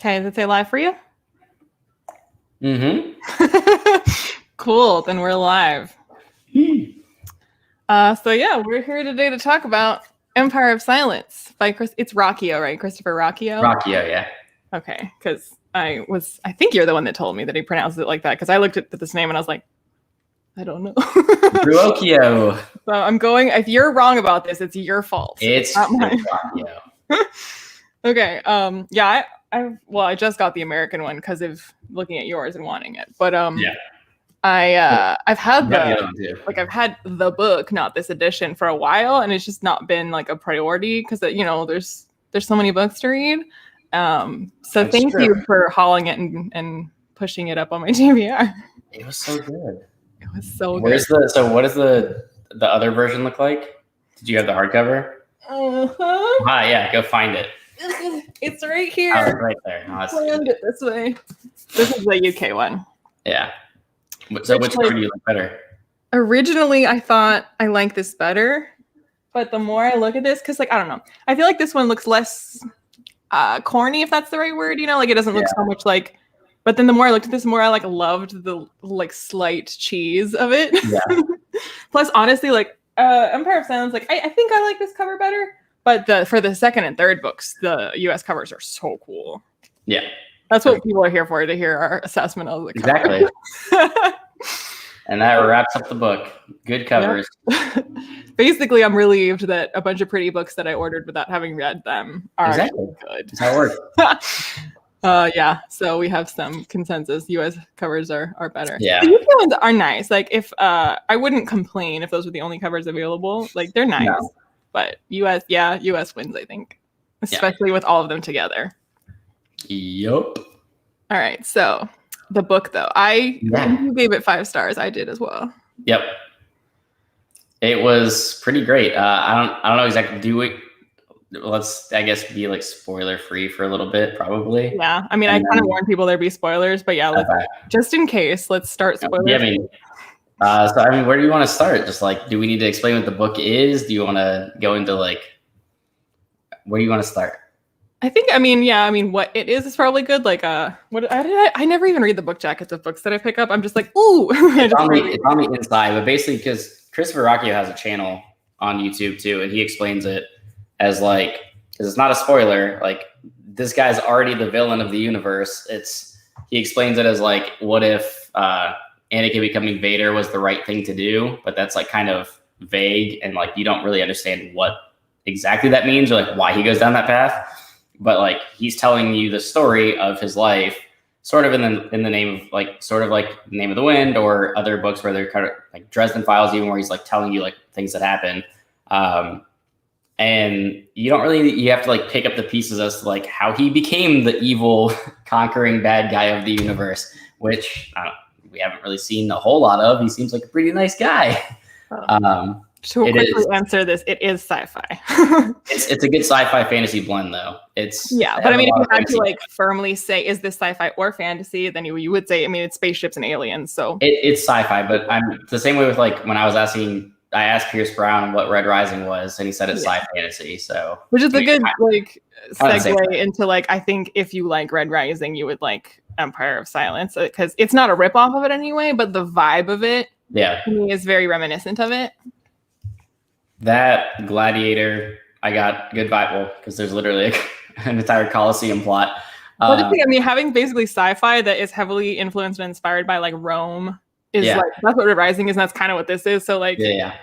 Okay, does it say live for you? Mm-hmm. Cool, then we're live. So yeah, we're here today to talk about Empire of Silence by it's Rocchio, right? Christopher Rocchio? Rocchio, yeah. Okay, because I think you're the one that told me that he pronounces it like that, because I looked at this name and I was like, I don't know. Rocchio. So I'm going, if you're wrong about this, it's your fault. It's not mine. Rocchio. Okay, yeah, I just got the American one because of looking at yours and wanting it. But yeah. I've had I've had the book, not this edition, for a while, and it's just not been like a priority because there's so many books to read. So thank you for hauling it and pushing it up on my TBR. It was so good. It was so good. So what does the other version look like? Did you have the hardcover? Yeah, go find it. It's right here. Right there. I planned it this way. This is the UK one. Yeah. So which cover do you like better? Originally, I thought I liked this better, but the more I look at this, because I don't know, I feel like this one looks less corny, if that's the right word. It doesn't look so much like. But then the more I looked at this, the more I loved the slight cheese of it. Yeah. Plus, honestly, Empire of Silence, I think I like this cover better. But for the second and third books, the US covers are so cool. Yeah. That's what people are here for, to hear our assessment of the cover. Exactly. And that wraps up the book. Good covers. Yeah. Basically, I'm relieved that a bunch of pretty books that I ordered without having read them are good. That's how it works. Yeah, so we have some consensus. US covers are better. Yeah. The UK ones are nice. If I wouldn't complain if those were the only covers available. They're nice. No. But US wins, I think. Especially with all of them together. Yup. All right, so the book, though. You gave it 5 stars. I did as well. Yep. It was pretty great. I don't know exactly. Let's, I guess, be spoiler free for a little bit, probably. Yeah, I mean, I kind of warned people there'd be spoilers, but yeah, just in case, let's start spoilers. Yeah, where do you want to start? Just do we need to explain what the book is? Do you want to go into where do you want to start? I think, what it is probably good. I never even read the book jackets of books that I pick up. I'm just ooh. It's on the inside, but basically, because Christopher Rocchio has a channel on YouTube too, and he explains it as because it's not a spoiler. This guy's already the villain of the universe. He explains it as what if Anakin becoming Vader was the right thing to do, but that's kind of vague and you don't really understand what exactly that means or why he goes down that path. But he's telling you the story of his life, sort of in the name of sort of Name of the Wind, or other books where they're kind of Dresden Files, even where he's telling you things that happen. And you have to pick up the pieces as to how he became the evil, conquering bad guy of the universe, which we haven't really seen a whole lot of. He seems like a pretty nice guy. To quickly answer this, it is sci-fi. It's a good sci-fi fantasy blend, though. But if you had to firmly say, is this sci-fi or fantasy, then you would say, it's spaceships and aliens. So it's sci-fi, but I'm the same way with when I was asking. I asked Pierce Brown what Red Rising was, and he said it's sci-fi fantasy. So, which is a good segue into I think if you like Red Rising, you would like Empire of Silence, because it's not a ripoff of it anyway, but the vibe of it, to me, is very reminiscent of it. That Gladiator, I got good vibe because there's literally an entire Colosseum plot. Well, the thing, having basically sci-fi that is heavily influenced and inspired by Rome. That's what Red Rising is, and that's kind of what this is. So a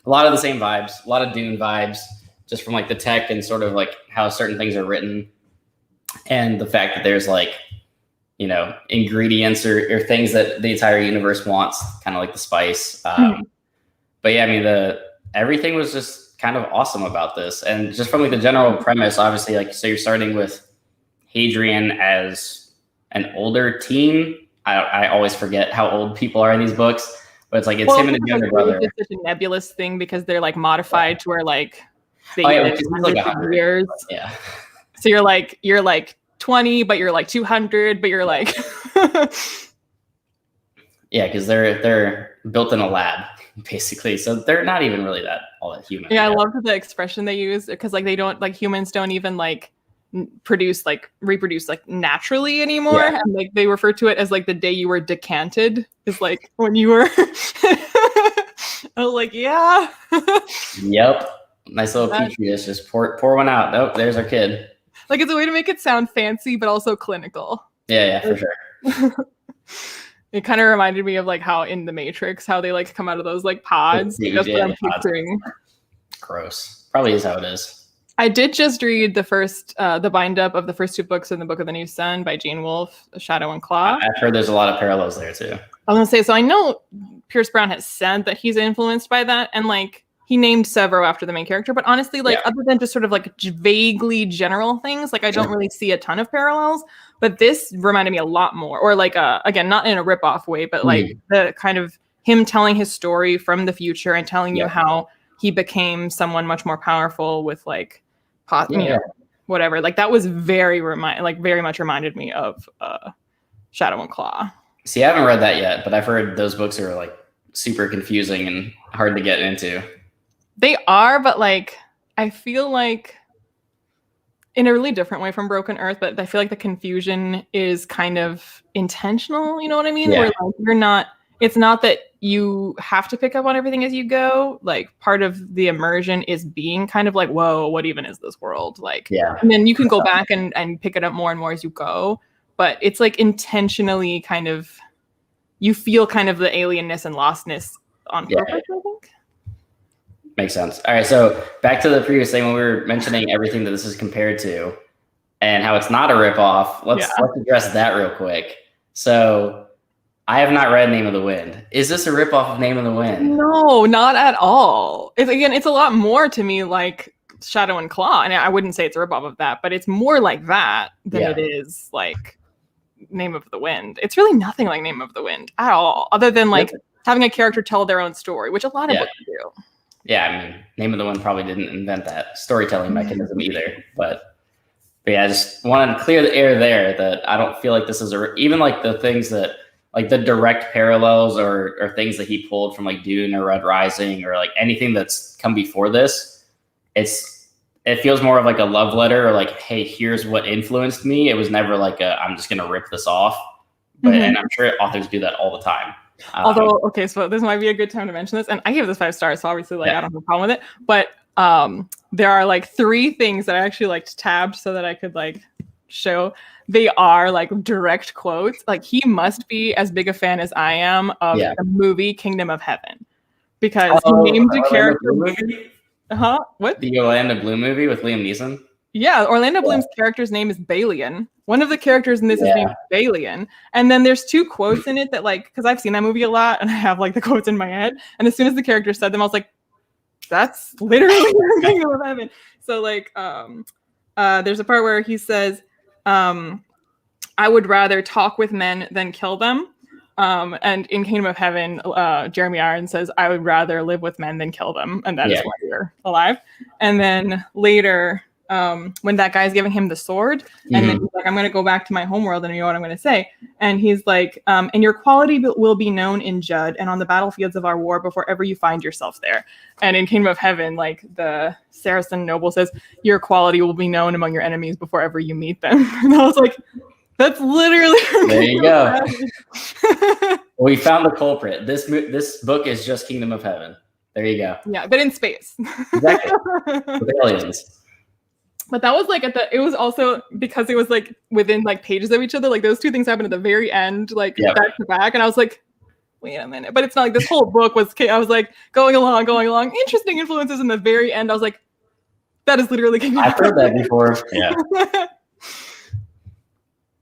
lot of the same vibes, a lot of Dune vibes, just from the tech and sort of how certain things are written, and the fact that there's ingredients or things that the entire universe wants, kind of the spice. But yeah, everything was just kind of awesome about this, and just from the general premise, obviously, so you're starting with Hadrian as an older teen. I always forget how old people are in these books, but it's him and his younger brother. It's such a nebulous thing because they're modified to where they live hundreds of years. Yeah. So you're 20, but you're 200, but you're yeah, because they're built in a lab basically, so they're not even really all that human. Yeah, I love the expression they use, because humans don't even reproduce like naturally anymore. Yeah. And like they refer to it as like the day you were decanted is like when you were I was like, yeah. Yep. Nice little petri dish. Just pour one out. Nope, there's our kid. Like it's a way to make it sound fancy but also clinical. Yeah, for sure. It kind of reminded me of like how in the Matrix, how they like come out of those like pods. That's what I'm picturing. Gross. Probably is how it is. I did just read the bind up of the first 2 books in the Book of the New Sun by Gene Wolfe, Shadow and Claw. I've heard there's a lot of parallels there too. I was gonna say, so I know Pierce Brown has said that he's influenced by that, and like he named Severo after the main character, but honestly, like other than just sort of like vaguely general things, like I don't really see a ton of parallels. But this reminded me a lot more, or like again, not in a rip-off way, but like the kind of him telling his story from the future and telling you how he became someone much more powerful with like whatever. Like that was very much reminded me of Shadow and Claw. See, I haven't read that yet, but I've heard those books are like super confusing and hard to get into. They are, but like I feel like in a really different way from Broken Earth, but I feel like the confusion is kind of intentional, you know what I mean? Where like it's not that you have to pick up on everything as you go. Like part of the immersion is being kind of like, whoa, what even is this world? Like, and then you can go back and pick it up more and more as you go. But it's like intentionally kind of, you feel kind of the alienness and lostness on purpose, I think. Makes sense. All right, so back to the previous thing when we were mentioning everything that this is compared to and how it's not a ripoff. Let's address that real quick. So I have not read Name of the Wind. Is this a ripoff of Name of the Wind? No, not at all. It's a lot more to me like Shadow and Claw, and I wouldn't say it's a ripoff of that, but it's more like that than it is like Name of the Wind. It's really nothing like Name of the Wind at all, other than like having a character tell their own story, which a lot of books do. Yeah, I mean, Name of the Wind probably didn't invent that storytelling mechanism either, but yeah, I just wanted to clear the air there that I don't feel like this is even like the things that like the direct parallels or things that he pulled from like Dune or Red Rising or like anything that's come before this. It feels more of like a love letter or like, hey, here's what influenced me. It was never like I'm just gonna rip this off. But and I'm sure authors do that all the time. Although, okay, so this might be a good time to mention this, and I gave this 5 stars, so obviously like I don't have a problem with it. But there are like 3 things that I actually like tabbed so that I could like show. They are like direct quotes. Like he must be as big a fan as I am of the movie Kingdom of Heaven, because he named a character. What? The Orlando Bloom movie with Liam Neeson? Yeah, Orlando Bloom's character's name is Balian. One of the characters in this is named Balian. And then there's 2 quotes in it that like, because I've seen that movie a lot and I have like the quotes in my head. And as soon as the character said them, I was like, that's literally Kingdom of Heaven. So like, there's a part where he says, I would rather talk with men than kill them. And in Kingdom of Heaven, Jeremy Irons says, I would rather live with men than kill them. And that is why you're alive. And then later, when that guy's giving him the sword, and then he's like, I'm going to go back to my homeworld and you know what I'm going to say. And he's like, and your quality will be known in Judd and on the battlefields of our war before ever you find yourself there. And in Kingdom of Heaven, like the Saracen noble says, your quality will be known among your enemies before ever you meet them. And I was like, that's literally. There you go. We found the culprit. This book is just Kingdom of Heaven. There you go. Yeah, but in space. Exactly. With aliens. But that was like it was also because it was like within like pages of each other. Like those 2 things happened at the very end, like back to back. And I was like, wait a minute. But it's not like this whole book was, I was like going along. Interesting influences in the very end. I was like, that is literally. I've heard that before. Yeah.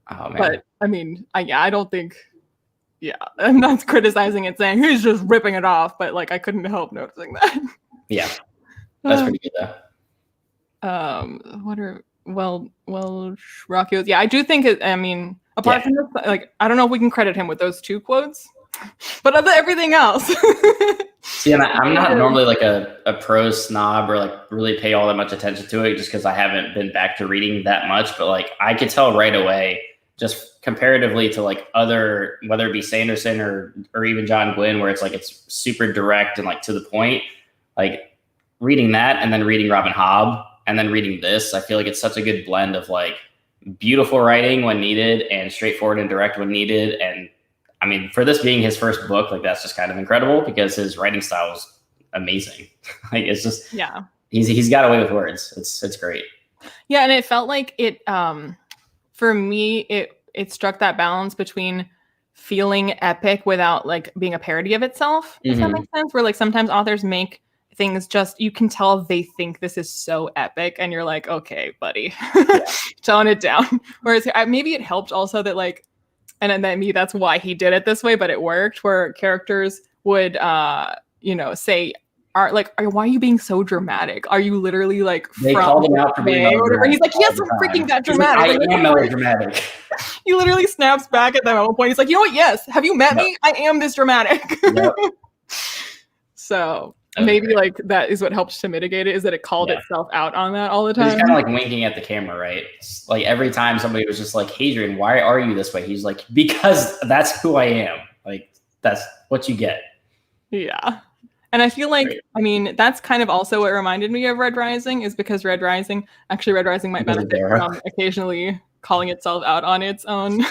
Oh, man. But I mean, I don't think, I'm not criticizing it saying he's just ripping it off, but like I couldn't help noticing that. Yeah. That's pretty good though. Rocky was, I do think apart from this, like I don't know if we can credit him with those 2 quotes, but of everything else. See, and I'm not normally like a prose snob or like really pay all that much attention to it just because I haven't been back to reading that much, but like I could tell right away just comparatively to like other, whether it be Sanderson or even John Gwynne, where it's like it's super direct and like to the point, like reading that and then reading Robin Hobb and then reading this, I feel like it's such a good blend of like beautiful writing when needed and straightforward and direct when needed. And I mean, for this being his first book, like that's just kind of incredible because his writing style is amazing. Like it's just, yeah, he's got away with words. It's great. Yeah, and it felt like it for me it struck that balance between feeling epic without like being a parody of itself, if that makes sense. Where like sometimes authors make things just, you can tell they think this is so epic and you're like, okay, buddy, tone it down. Whereas maybe it helped also that like, and then maybe that's why he did it this way, but it worked, where characters would say, why are you being so dramatic? Are you literally like they called him out for being melodramatic? He's like, yes, I'm freaking that dramatic. Like, I am melodramatic. He literally snaps back at them at one point. He's like, you know what? Yes, have you met me? I am this dramatic. Yep. So maybe like that is what helped to mitigate it, is that it called itself out on that all the time. He's kind of like winking at the camera, right? It's like every time somebody was just like, Hadrian, why are you this way? He's like, because that's who I am. Like that's what you get. Yeah. And I feel like, I mean, that's kind of also what reminded me of Red Rising, is because Red Rising might benefit from occasionally calling itself out on its own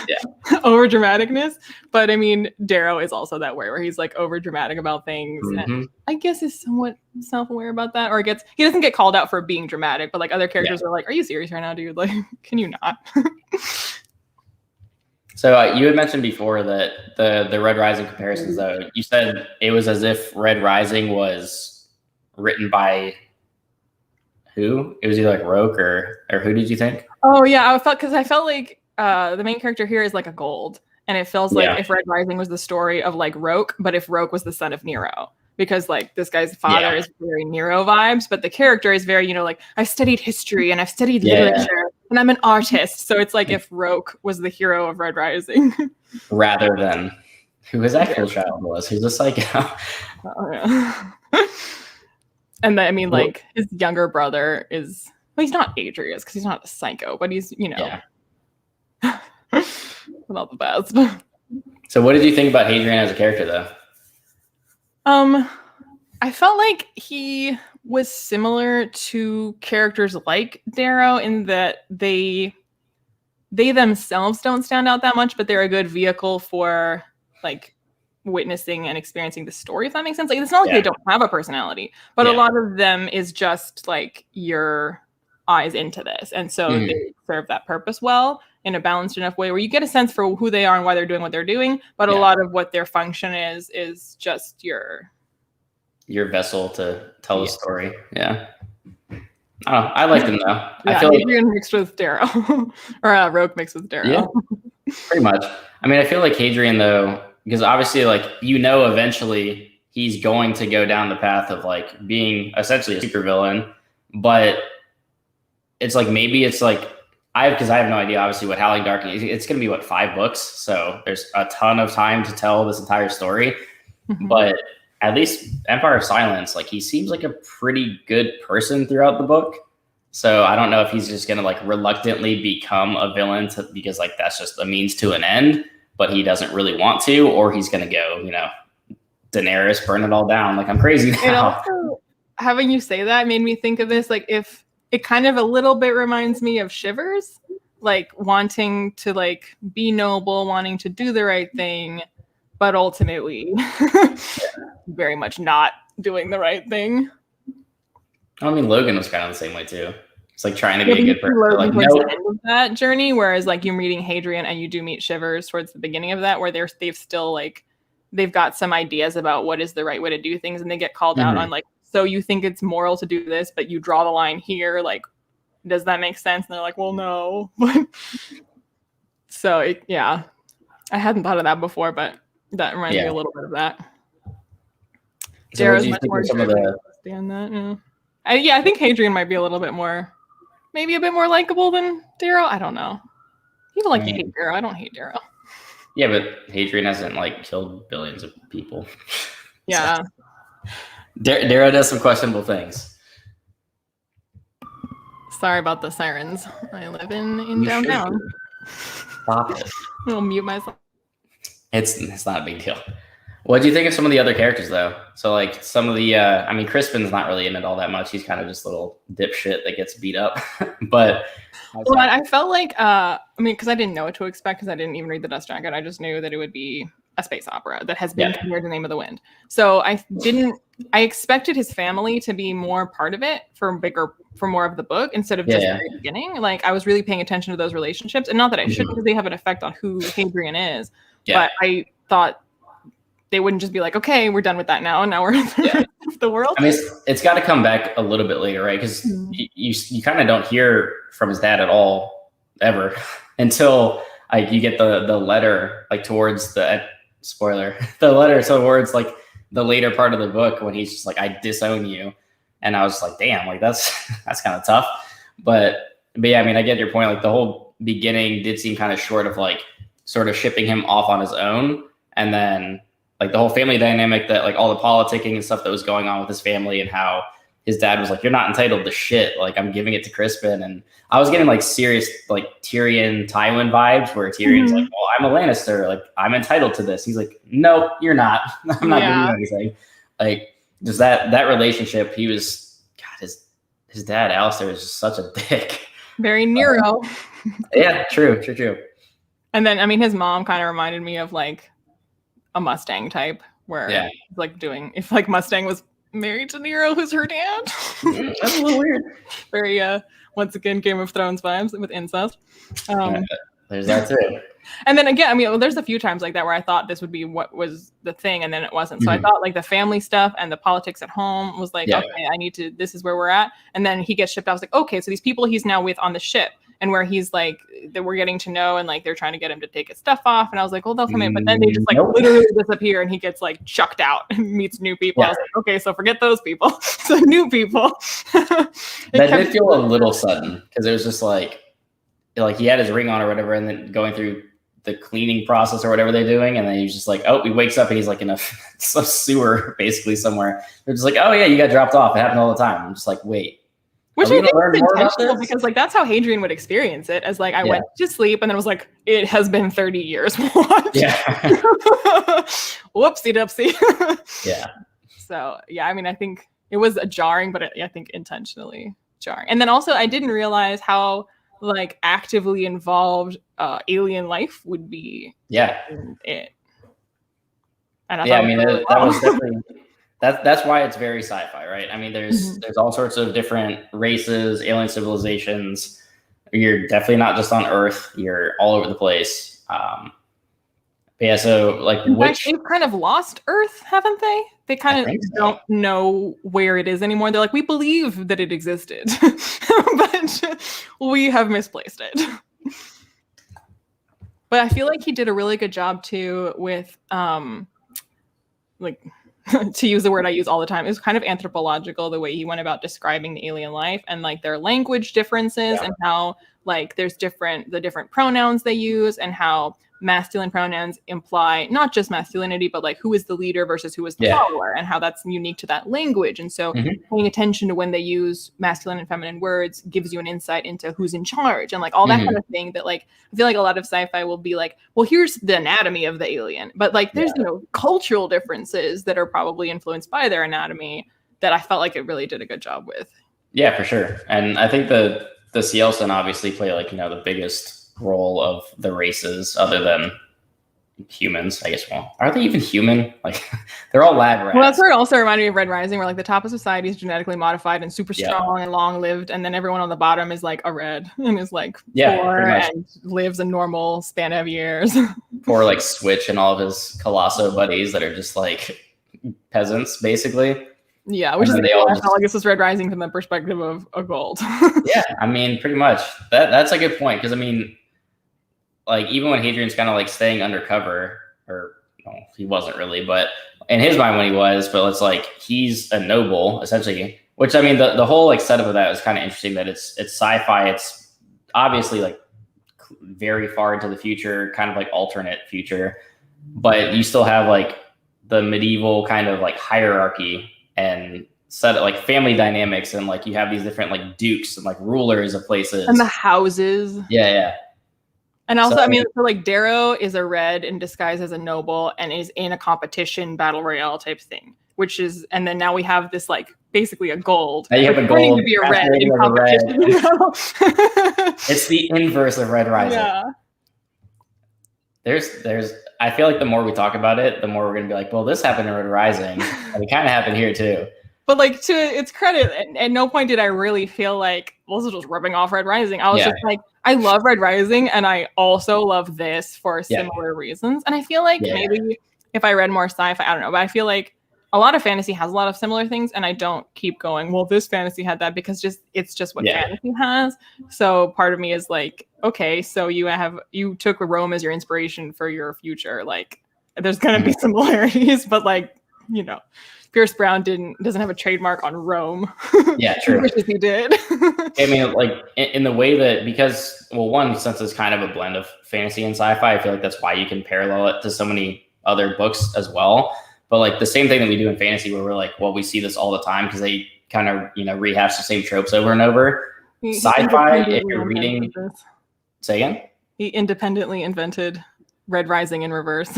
over dramaticness. But I mean, Darrow is also that way, where he's like over dramatic about things. And I guess is somewhat self-aware about that, or he doesn't get called out for being dramatic, but like other characters are like, are you serious right now, dude? Like, can you not? So you had mentioned before that the Red Rising comparisons, though, you said it was as if Red Rising was written by who? It was either like Roke or who did you think? Oh yeah, I felt like the main character here is like a gold, and it feels like if Red Rising was the story of like Roke, but if Roke was the son of Nero. Because like this guy's father is very Nero vibes, but the character is very, like I've studied history and I've studied literature and I'm an artist. So it's like if Roke was the hero of Red Rising. Rather than who his actual child was, who's a psycho. Oh, yeah. And then, I mean, like his younger brother is, well, he's not Adrius because he's not a psycho, but he's, not the best. So what did you think about Hadrian as a character though? I felt like he was similar to characters like Darrow in that they themselves don't stand out that much, but they're a good vehicle for like witnessing and experiencing the story, if that makes sense. Like it's not like they don't have a personality, but a lot of them is just like your eyes into this. And so they serve that purpose well in a balanced enough way where you get a sense for who they are and why they're doing what they're doing. But a lot of what their function is just your vessel to tell the story. Yeah. I liked him though. Yeah, I feel Hadrian mixed with Darrow or Roke mixed with Darrow. Yeah, pretty much. I mean, I feel like Hadrian though, because obviously like, eventually he's going to go down the path of like being essentially a supervillain, but it's like, maybe it's like, because I have no idea, obviously, what Howling Dark is. It's going to be, 5 books? So there's a ton of time to tell this entire story. But at least Empire of Silence, like, he seems like a pretty good person throughout the book. So I don't know if he's just going to, like, reluctantly become a villain because, like, that's just a means to an end, but he doesn't really want to, or he's going to go, Daenerys, burn it all down. Like, I'm crazy now. And also, having you say that made me think of this, like, if it kind of a little bit reminds me of Shivers, like wanting to like be noble, wanting to do the right thing, but ultimately very much not doing the right thing. I mean, Logan was kind of the same way too. It's like trying to be a good person. Like, no. The end of that journey, whereas like you're reading Hadrian and you do meet Shivers towards the beginning of that, where they've still like they've got some ideas about what is the right way to do things, and they get called out on like, so you think it's moral to do this, but you draw the line here. Like, does that make sense? And they're like, well, no. So, I hadn't thought of that before, but that reminds me a little bit of that. So Darrow's much more some of the... understand that. I think Hadrian might be a little bit more, maybe a bit more likable than Darrow. I don't know. People like to hate Darrow. I don't hate Darrow. Yeah, but Hadrian hasn't like killed billions of people. Yeah. So. Darrow does some questionable things. Sorry about the sirens. I live in downtown. Stop it. I'll mute myself. It's not a big deal. What do you think of some of the other characters, though? So, like, some of the, I mean, Crispin's not really in it all that much. He's kind of just a little dipshit that gets beat up. But well, I felt like, I mean, because I didn't know what to expect because I didn't even read the Dust Jacket. I just knew that it would be a space opera that has been compared to Name of the Wind. So I expected his family to be more part of it for more of the book instead of just the very beginning. Like, I was really paying attention to those relationships, and not that I shouldn't, because they have an effect on who Hadrian is. But I thought they wouldn't just be like, okay, we're done with that now, and now we're in the world. I mean, it's got to come back a little bit later, right? Because you kind of don't hear from his dad at all ever until like you get the letter, like towards the spoiler, the letter towards like the later part of the book when he's just like, I disown you. And I was like, damn, like that's kind of tough. But yeah, I mean, I get your point. Like the whole beginning did seem kind of short of like sort of shipping him off on his own. And then like the whole family dynamic, that like all the politicking and stuff that was going on with his family, and how his dad was like, you're not entitled to shit. Like, I'm giving it to Crispin. And I was getting like serious like Tyrion Tywin vibes, where Tyrion's like, well, I'm a Lannister. Like, I'm entitled to this. He's like, no, you're not. I'm not giving you anything. Like, just that relationship, he was, God, his dad, Alistair, is just such a dick. Very Nero. Yeah, true. And then, I mean, his mom kind of reminded me of like a Mustang type, where like if like Mustang was married to Nero, who's her dad. That's a little weird. Very once again Game of Thrones vibes with incest. There's that too. And then again, I mean, there's a few times like that where I thought this would be what was the thing, and then it wasn't. So I thought like the family stuff and the politics at home was like, okay, this is where we're at. And then he gets shipped out. I was like, okay, so these people he's now with on the ship, and where he's like, that we're getting to know, and like they're trying to get him to take his stuff off. And I was like, well, they'll come in, but then they just like literally disappear, and he gets like chucked out and meets new people. I was like, okay, so forget those people. So new people. That did feel a little sudden, because it was just like he had his ring on or whatever, and then going through the cleaning process or whatever they're doing, and then he's just like, oh, he wakes up and he's like in a sewer basically somewhere. They're just like, oh yeah, you got dropped off. It happened all the time. I'm just like, wait. Which I think is intentional, because like that's how Hadrian would experience it, as like I went to sleep and then it was like, it has been 30 years. What? Yeah. Whoopsie dupsie. Yeah. So yeah, I mean, I think it was jarring, but I think intentionally jarring. And then also I didn't realize how like actively involved alien life would be in it. And I mean, that was definitely that's why it's very sci-fi, right? I mean, there's all sorts of different races, alien civilizations. You're definitely not just on Earth. You're all over the place. Yeah, so like they've kind of lost Earth, haven't they? They kind of don't know where it is anymore. They're like, we believe that it existed, but we have misplaced it. But I feel like he did a really good job too with like to use the word I use all the time, it was kind of anthropological, the way he went about describing the alien life and like their language differences and how like there's the different pronouns they use, and how masculine pronouns imply not just masculinity, but like who is the leader versus who is the follower, and how that's unique to that language. And so paying attention to when they use masculine and feminine words gives you an insight into who's in charge, and like all that kind of thing that like I feel like a lot of sci-fi will be like, well, here's the anatomy of the alien, but like there's cultural differences that are probably influenced by their anatomy that I felt like it really did a good job with. Yeah, for sure. And I think the Cielson obviously play like, the biggest role of the races other than humans, I guess. Well, are they even human? Like, they're all lab rats. Well, that's where it also reminded me of Red Rising, where like the top of society is genetically modified and super strong and long lived, and then everyone on the bottom is like a red and is like poor and lives a normal span of years. Poor like Switch and all of his Colosso buddies that are just like peasants, basically. Yeah, which is I felt like this was Red Rising from the perspective of a gold. Yeah, I mean, pretty much. That's a good point, because I mean, like even when Hadrian's kind of like staying undercover, or no, he wasn't really, but in his mind when he was, but it's like he's a noble essentially. Which I mean, the whole like setup of that is kind of interesting. That it's sci-fi. It's obviously like very far into the future, kind of like alternate future, but you still have like the medieval kind of like hierarchy and set like family dynamics, and like you have these different like dukes and like rulers of places and the houses. Yeah. And also, So, I mean, so like Darrow is a red in disguise as a noble and is in a competition battle royale type thing, which is, and then now we have this like basically a gold. now you have a pretending gold to be a red masquerading in as a red. competition. It's the inverse of Red Rising. Yeah. There's I feel like the more we talk about it, the more we're gonna be like, well, this happened in Red Rising, and it kind of happened here too. But like to its credit, at no point did I really feel like well, this is just ripping off Red Rising. I was just like, I love Red Rising, and I also love this for similar reasons. And I feel like maybe if I read more sci-fi, I don't know, but I feel like a lot of fantasy has a lot of similar things, and I don't keep going, well, this fantasy had that because it's just what fantasy has. So part of me is like, okay, so you took Rome as your inspiration for your future. Like, there's gonna be similarities, but like, you know. Pierce Brown doesn't have a trademark on Rome. Yeah, true. Wishes he did. I mean, like in the way that because one, since it's kind of a blend of fantasy and sci-fi, I feel like that's why you can parallel it to so many other books as well. But like the same thing that we do in fantasy, where we're like, well, we see this all the time because they kind of rehash the same tropes over and over. Sci-fi, if you're reading, say again. He independently invented Red Rising in reverse.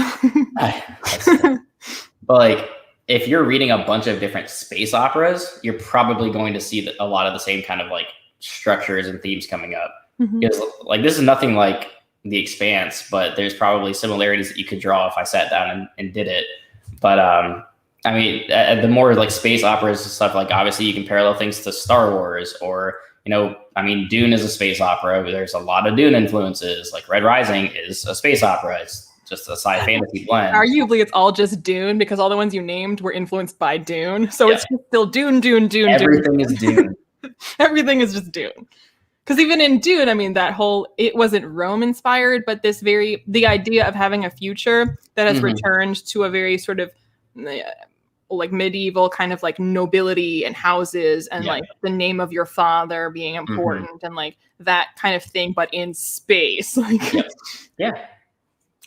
But like, if you're reading a bunch of different space operas, you're probably going to see a lot of the same kind of like structures and themes coming up. Because like this is nothing like The Expanse, but there's probably similarities that you could draw if I sat down and did it. But I mean, the more like space operas and stuff, like obviously you can parallel things to Star Wars or, I mean, Dune is a space opera. There's a lot of Dune influences. Like Red Rising is a space opera. It's just a sci fantasy blend. Arguably, it's all just Dune because all the ones you named were influenced by Dune. So it's just still Dune. Everything is Dune. Everything is just Dune. Because even in Dune, I mean, it wasn't Rome inspired, but the idea of having a future that has returned to a very sort of like medieval kind of like nobility and houses and like the name of your father being important and like that kind of thing, but in space. Yeah.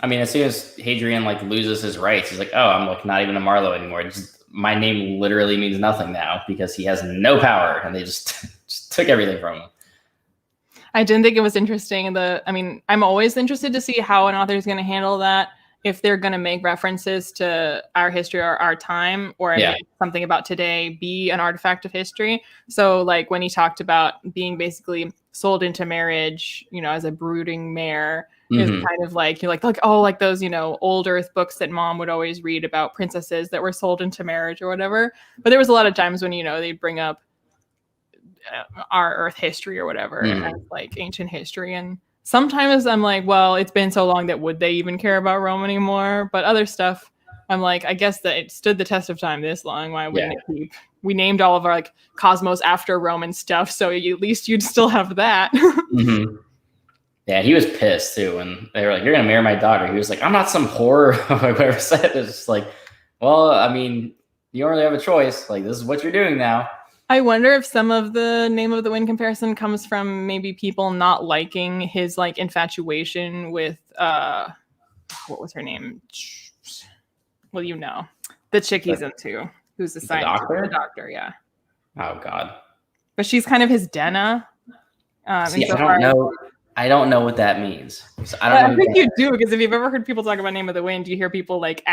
I mean, as soon as Hadrian like loses his rights, he's like, oh, I'm like not even a Marlowe anymore. My name literally means nothing now because he has no power, and they just took everything from him. I didn't think it was interesting. I mean, I'm always interested to see how an author is going to handle that. If they're going to make references to our history or our time, or make something about today be an artifact of history. So like when he talked about being basically sold into marriage, as a brooding mare, is kind of like, you're like those, old Earth books that mom would always read about princesses that were sold into marriage or whatever. But there was a lot of times when, they'd bring up our Earth history or whatever, as like ancient history. And sometimes I'm like, well, it's been so long that would they even care about Rome anymore? But other stuff, I'm like, I guess that it stood the test of time this long. Why wouldn't it keep? We named all of our like cosmos after Roman stuff, so at least you'd still have that. Yeah, he was pissed too when they were like, "You're gonna marry my daughter." He was like, "I'm not some whore." Whoever said it. It's just like, well, I mean, you don't really have a choice. Like, this is what you're doing now. I wonder if some of the Name of the Wind comparison comes from maybe people not liking his like infatuation with what was her name? Well, the chick he's into, who's the scientist, the doctor, yeah. Oh God. But she's kind of his Denna. See, I don't know what that means. So I think you do, because if you've ever heard people talk about Name of the Wind, you hear people like,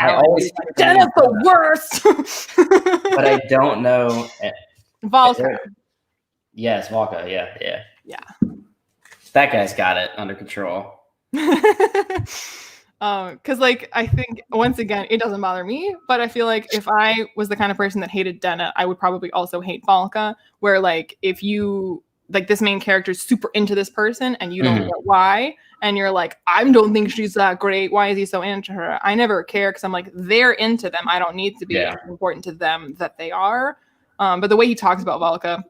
Denna's the worst. But I don't know. Valka. Yes, Valka. Yeah. That guy's got it under control. Because like I think once again, it doesn't bother me, but I feel like if I was the kind of person that hated Denna, I would probably also hate Valka. Where like if you like this main character is super into this person and you don't know why, and you're like, I don't think she's that great. Why is he so into her? I never care because I'm like, they're into them. I don't need to be important to them that they are. But the way he talks about Valka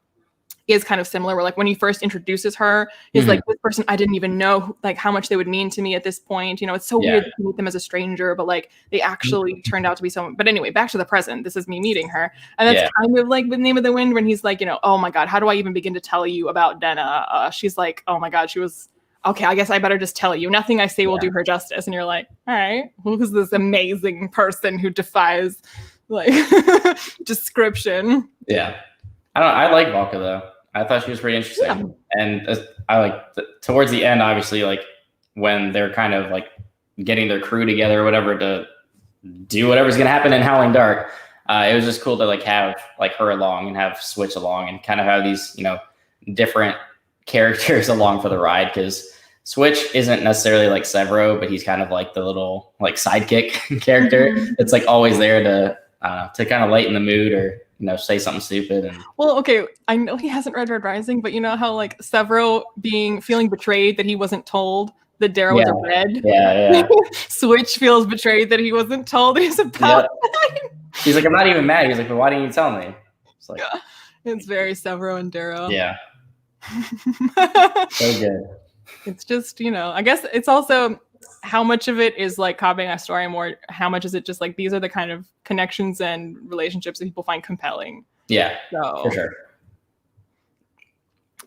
is kind of similar, where like when he first introduces her, he's like, this person, I didn't even know like how much they would mean to me at this point. It's so weird to meet them as a stranger, but like they actually turned out to be someone. But anyway, back to the present. This is me meeting her. And that's kind of like the Name of the Wind when he's like, oh my God, how do I even begin to tell you about Denna? She's like, oh my God, she was, okay, I guess I better just tell you. Nothing I say will do her justice. And you're like, all right, who's this amazing person who defies like description? Yeah. I like Valka though. I thought she was pretty interesting. And I like towards the end, obviously, like when they're kind of like getting their crew together or whatever to do whatever's going to happen in Howling Dark. It was just cool to like have like her along and have Switch along and kind of have these, you know, different characters along for the ride, because Switch isn't necessarily like Severo, but he's kind of like the little like sidekick character. It's like always there to kind of lighten the mood or, you know, say something stupid. And well, okay, I know he hasn't read Red Rising, but you know how like Severo feeling betrayed that he wasn't told that Darrow was a red. Yeah. Switch feels betrayed that he wasn't told that he's a Paladin. He's like, I'm not even mad. He's like, but why didn't you tell me? It's like, it's very Severo and Darrow. Yeah. So good. It's just, you know, I guess it's also how much of it is like copying a story, more how much is it just like these are the kind of connections and relationships that people find compelling. Yeah, so, for sure.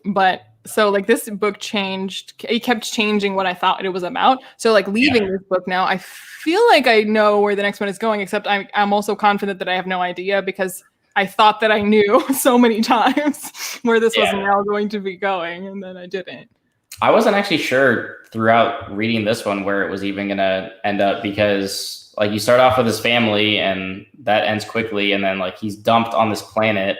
But so like this book it kept changing what I thought it was about. So like leaving this book now, I feel like I know where the next one is going, except I'm also confident that I have no idea, because I thought that I knew so many times where this was now going to be going, and then I didn't. I wasn't actually sure throughout reading this one where it was even going to end up, because like you start off with his family and that ends quickly. And then like he's dumped on this planet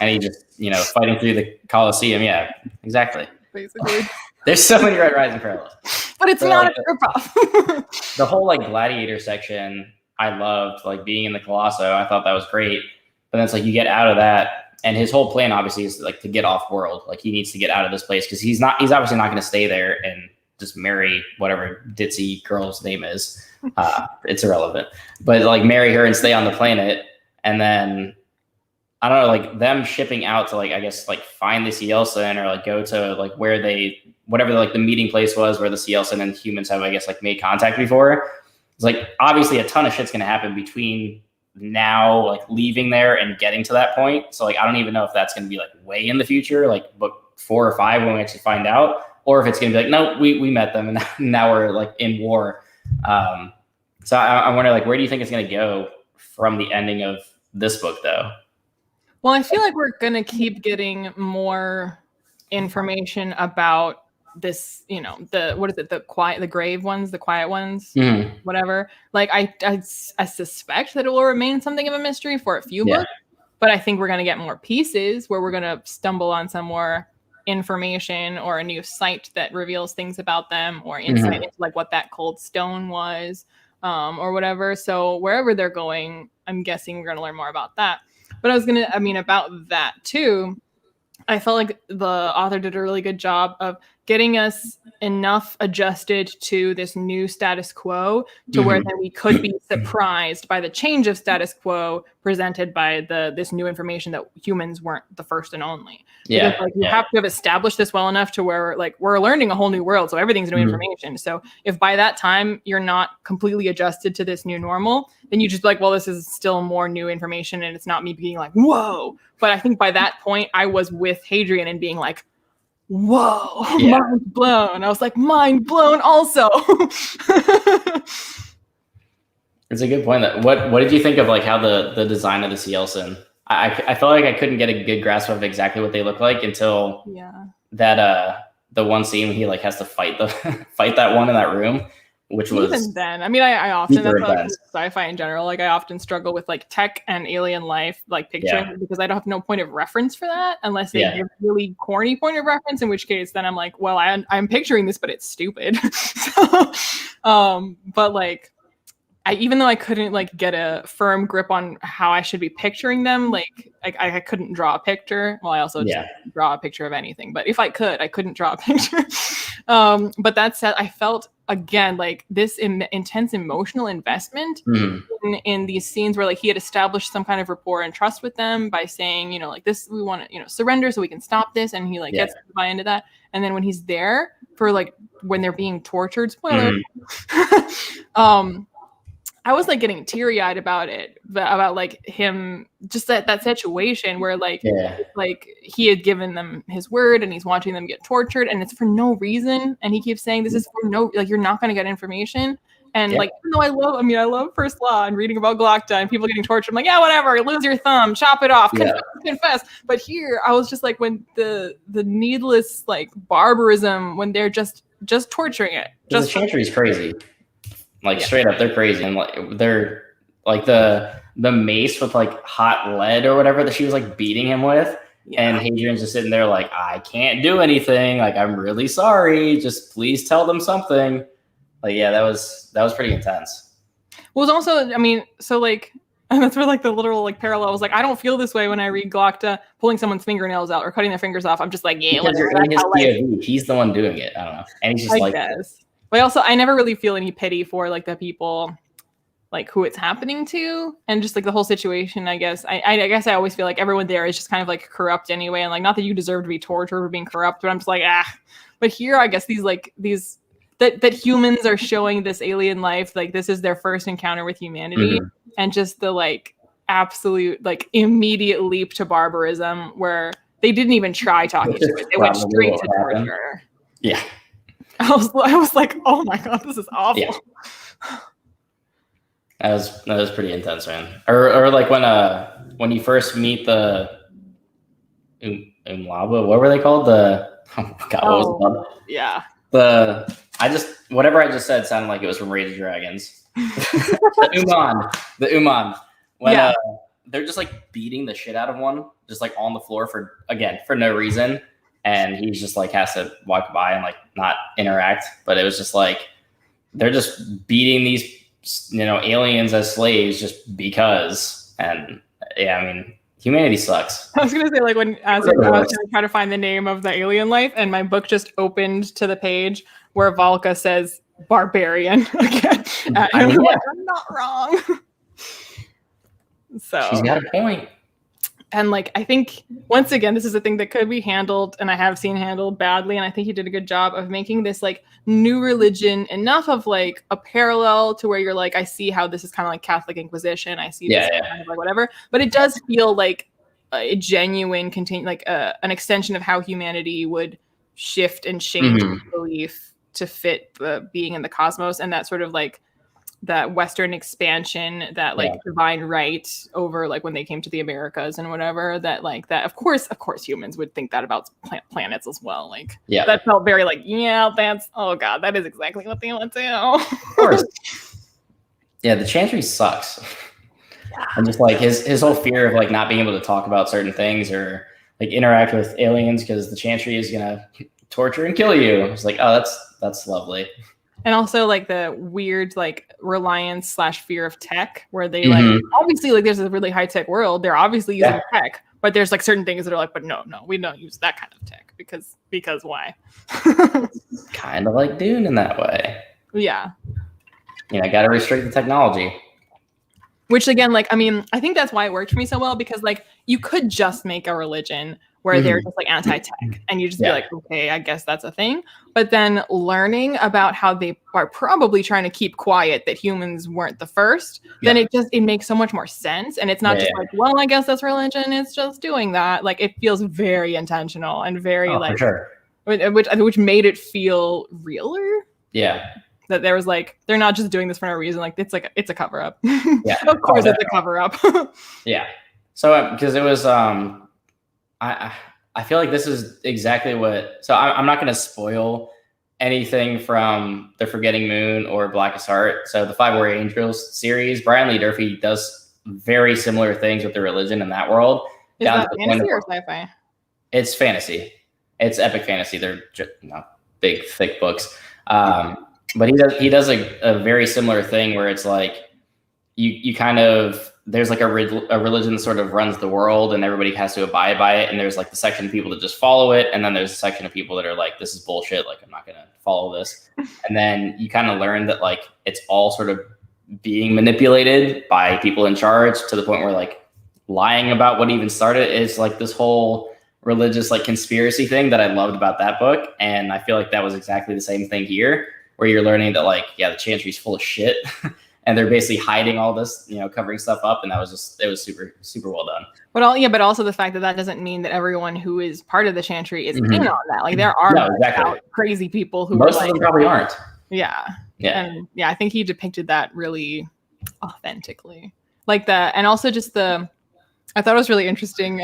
and he just, you know, fighting through the Colosseum. Yeah, exactly. Basically. There's so many Red Rising parallels. But it's not a ripoff. The whole like gladiator section, I loved, like being in the Colosso. I thought that was great. But then it's like you get out of that. And his whole plan obviously is like to get off world. Like he needs to get out of this place because he's obviously not going to stay there and just marry whatever ditzy girl's name is. It's irrelevant, but like marry her and stay on the planet. And then I don't know, like them shipping out to like, I guess like find the Cielson or like go to like where whatever like the meeting place was where the Cielson and humans have, I guess, like made contact before. It's like obviously a ton of shit's going to happen between now, like leaving there and getting to that point. So like I don't even know if that's going to be like way in the future, like book 4 or 5 when we actually find out, or if it's going to be like, no, we met them and now we're like in war. So I wonder, like, where do you think it's going to go from the ending of this book though? Well, I feel like we're going to keep getting more information about this, you know, the grave ones, the quiet ones, whatever. Like I suspect that it will remain something of a mystery for a few books, but I think we're going to get more pieces where we're going to stumble on some more information or a new site that reveals things about them, or insight into like what that cold stone was, or whatever. So wherever they're going, I'm guessing we're going to learn more about that. But about that too, I felt like the author did a really good job of getting us enough adjusted to this new status quo to where then we could be surprised by the change of status quo presented by this new information that humans weren't the first and only. Yeah. Because, like, you have to have established this well enough to where like we're learning a whole new world. So everything's new information. So if by that time you're not completely adjusted to this new normal, then you just be like, well, this is still more new information and it's not me being like, whoa. But I think by that point I was with Hadrian and being like, whoa, mind blown. I was like, mind blown also. It's a good point. What did you think of like how the design of the Cielson? I felt like I couldn't get a good grasp of exactly what they look like until that the one scene when he like has to fight that one in that room, which was even then. I mean, I often that's like sci-fi in general. Like I often struggle with like tech and alien life, like picturing because I don't have no point of reference for that unless they give really corny point of reference. In which case, then I'm like, well, I'm picturing this, but it's stupid. But like. Even though I couldn't like get a firm grip on how I should be picturing them, like I couldn't draw a picture. Well, I also just draw a picture of anything, but if I couldn't draw a picture. But that said, I felt again like this intense emotional investment in these scenes where like he had established some kind of rapport and trust with them by saying, you know, like this, we want to, you know, surrender so we can stop this, and he like gets to buy into that. And then when he's there for like when they're being tortured, spoiler. I was like getting teary-eyed about it, about like him, just that situation where like he had given them his word and he's watching them get tortured and it's for no reason. And he keeps saying this is for no, like, you're not going to get information. And like, even though I love First Law and reading about Glockta and people getting tortured, I'm like, yeah, whatever, lose your thumb, chop it off, confess. But here I was just like, when the needless like barbarism, when they're just just torturing it. The Chantry is crazy. Like straight up, they're crazy, and like they're like the mace with like hot lead or whatever that she was like beating him with, and Hadrian's just sitting there like, I can't do anything. Like, I'm really sorry. Just please tell them something. Like, yeah, that was pretty intense. Well, it's also, I mean, so like, and that's where like the literal like parallel was like, I don't feel this way when I read Glocta pulling someone's fingernails out or cutting their fingers off. I'm just like, yeah, because you're in his POV. He's the one doing it. I don't know, and he's just like. But also, I never really feel any pity for like the people, like who it's happening to, and just like the whole situation. I guess I guess I always feel like everyone there is just kind of like corrupt anyway, and like not that you deserve to be tortured for being corrupt, but I'm just like But here, I guess these that humans are showing this alien life, like this is their first encounter with humanity, and just the like absolute like immediate leap to barbarism where they didn't even try talking to it; they went straight to torture. Yeah. I was like, oh my god, this is awful. Yeah. That was pretty intense, man. Or like when you first meet the Umlaba, what were they called? What was it called? Yeah. Whatever I just said sounded like it was from Rage of Dragons. the Uman. When they're just like beating the shit out of one, just like on the floor for no reason. And he's just like has to walk by and like not interact. But it was just like they're just beating these aliens as slaves just because. And yeah, I mean, humanity sucks. I was gonna say like when I was gonna try to find the name of the alien life, and my book just opened to the page where Valka says barbarian again. I mean, I'm not wrong. So she's got a point. And like, I think once again, this is a thing that could be handled, and I have seen handled badly. And I think he did a good job of making this like new religion enough of like a parallel to where you're like, I see how this is kind of like Catholic Inquisition. I see this kind of like whatever, but it does feel like a genuine an extension of how humanity would shift and change belief to fit the being in the cosmos, and that sort of like that Western expansion, that like divine right over like when they came to the Americas and whatever, that like that of course humans would think that about planets as well. Like that felt very like, that's, oh god, that is exactly what they want to do. Of course. Yeah, the Chantry sucks. And just like his whole fear of like not being able to talk about certain things or like interact with aliens because the Chantry is gonna torture and kill you. It's like, oh, that's lovely. And also like the weird like reliance / fear of tech where they like obviously like there's a really high tech world. They're obviously using tech, but there's like certain things that are like, but no, we don't use that kind of tech because why? Kind of like Dune in that way. Yeah. Got to restrict the technology. Which again, like, I mean, I think that's why it worked for me so well, because like you could just make a religion where they're just like anti-tech and you just be like, okay, I guess that's a thing. But then learning about how they are probably trying to keep quiet that humans weren't the first, then it makes so much more sense. And it's not just like, well, I guess that's religion. It's just doing that. Like it feels very intentional and very which made it feel realer. Yeah. That there was like, they're not just doing this for no reason. Like it's a cover up. Yeah. Of course it's a cover up. Yeah. So because it was, I feel like this is exactly what. So I'm not going to spoil anything from The Forgetting Moon or Blackest Heart. So the Five Warrior Angels series, Brian Lee Durfee does very similar things with the religion in that world. Is that fantasy or sci-fi? It's fantasy. It's epic fantasy. They're just big, thick books. But he does a very similar thing where it's like you kind of. There's like a religion that sort of runs the world and everybody has to abide by it. And there's like the section of people that just follow it. And then there's a section of people that are like, this is bullshit. Like, I'm not going to follow this. And then you kind of learn that like, it's all sort of being manipulated by people in charge to the point where like lying about what even started is like this whole religious like conspiracy thing that I loved about that book. And I feel like that was exactly the same thing here, where you're learning that like, the Chantry's full of shit. And they're basically hiding all this, covering stuff up. And it was super, super well done. But also the fact that doesn't mean that everyone who is part of the Chantry is in on that. Like there are crazy people who most of them probably aren't. Yeah. And I think he depicted that really authentically. Like that. And also just I thought it was really interesting.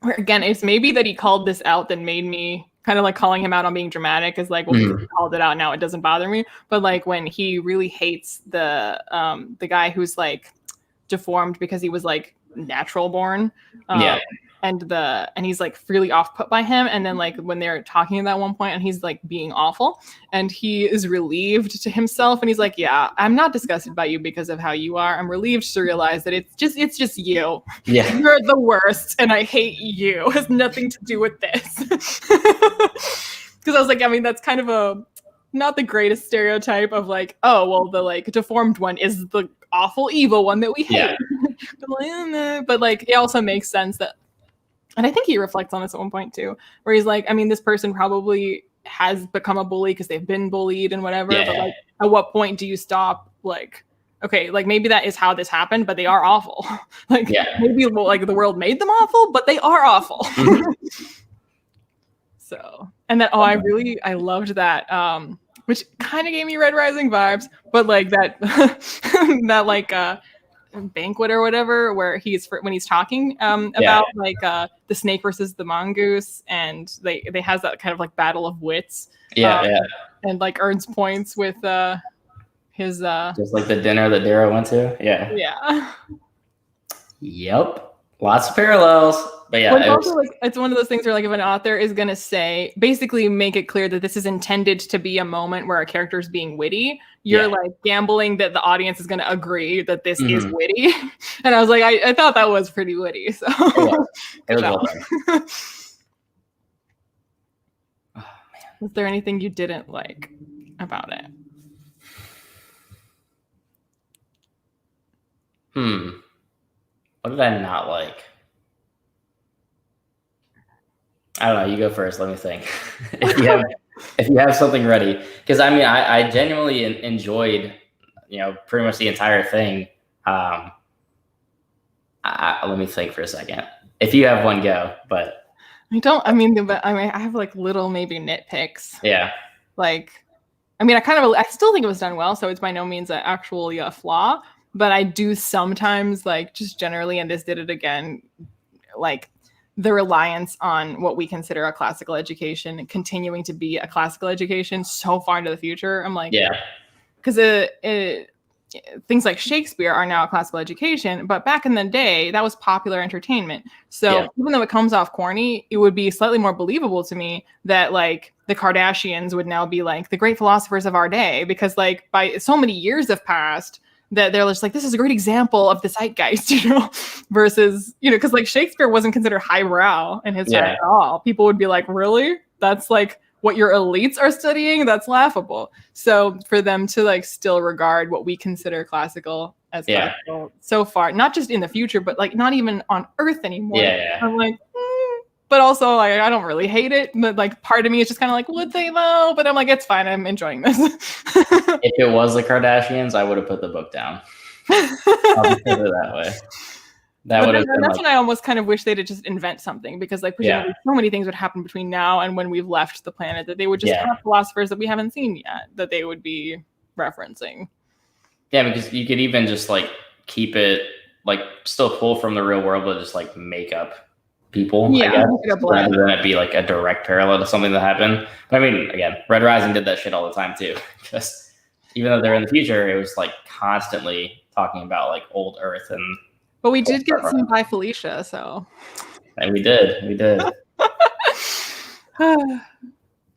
Where again, it's maybe that he called this out that made me kind of like calling him out on being dramatic is like, well, because he called it out now, it doesn't bother me. But like when he really hates the guy who's like deformed because he was like natural born, and he's like really off put by him, and then like when they're talking at that one point and he's like being awful and he is relieved to himself and he's like, yeah, I'm not disgusted by you because of how you are. I'm relieved to realize that it's just you. Yeah, you're the worst and I hate you. It has nothing to do with this. Because I was like, I mean, that's kind of not the greatest stereotype of like, oh well, the like deformed one is the awful evil one that we hate. But like it also makes sense that, and I think he reflects on this at one point too, where he's like, I mean, this person probably has become a bully because they've been bullied and whatever. But like, at what point do you stop? Like, okay, like maybe that is how this happened, but they are awful. Like maybe like the world made them awful, but they are awful. So, and that I loved that, which kind of gave me Red Rising vibes, but like that that like banquet or whatever where when he's talking about like the snake versus the mongoose, and they has that kind of like battle of wits, and like earns points with his just like the dinner that Dara went to. Yep, lots of parallels. But yeah, it's one of those things where like if an author is going to say, basically make it clear that this is intended to be a moment where a character is being witty, you're like gambling that the audience is going to agree that this is witty. And I was like, I thought that was pretty witty. So it was well done. Was there anything you didn't like about it? What did I not like? I don't know. You go first. Let me think. if you have something ready, because I mean, I genuinely enjoyed, pretty much the entire thing. Let me think for a second. If you have one, go. But I have like little maybe nitpicks. Yeah. Like, I mean, I still think it was done well, so it's by no means actually a flaw. But I do sometimes like just generally, and this did it again, like the reliance on what we consider a classical education continuing to be a classical education so far into the future. I'm like, because things like Shakespeare are now a classical education, but back in the day, that was popular entertainment. So even though it comes off corny, it would be slightly more believable to me that like the Kardashians would now be like the great philosophers of our day, because like by so many years have passed that they're just like, this is a great example of the zeitgeist, versus, because like Shakespeare wasn't considered highbrow in his time at all. People would be like, really? That's like what your elites are studying? That's laughable. So for them to like still regard what we consider classical as classical so far, not just in the future, but like not even on Earth anymore. I'm like, but also like, I don't really hate it. But like part of me is just kind of like, would they though? But I'm like, it's fine. I'm enjoying this. If it was the Kardashians, I would have put the book down. I'll just put it that way. That's when I almost kind of wish they'd just invent something, because like presumably so many things would happen between now and when we've left the planet that they would just have philosophers that we haven't seen yet that they would be referencing. Yeah, because you could even just like keep it like still pull from the real world, but just like make up people, I guess, rather than it be like a direct parallel to something that happened. But I mean, again, Red Rising did that shit all the time too, because even though they're in the future, it was like constantly talking about like old Earth and. But we did get some by Felicia, so. And we did. I'm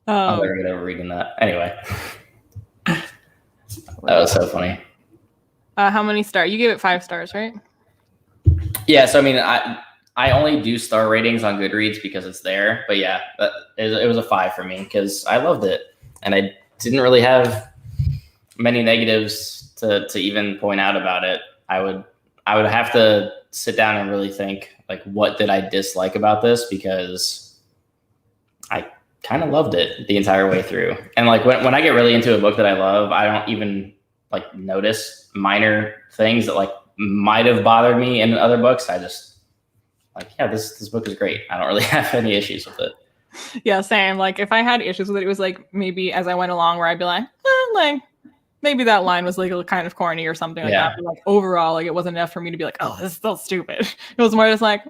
never gonna reading that anyway. That was so funny. How many stars? You gave it 5 stars, right? Yeah. So I mean, I only do star ratings on Goodreads because it's there. But yeah, it was a 5 for me because I loved it, and I didn't really have many negatives to even point out about it. I would have to sit down and really think, like, what did I dislike about this? Because I kind of loved it the entire way through. And like when I get really into a book that I love, I don't even like notice minor things that like might have bothered me in other books. I just like, yeah, this book is great. I don't really have any issues with it. Yeah, same. Like if I had issues with it, it was like maybe as I went along where I'd be like, like maybe that line was like kind of corny or something like that. But like overall, like it wasn't enough for me to be like, oh, this is still stupid. It was more just like,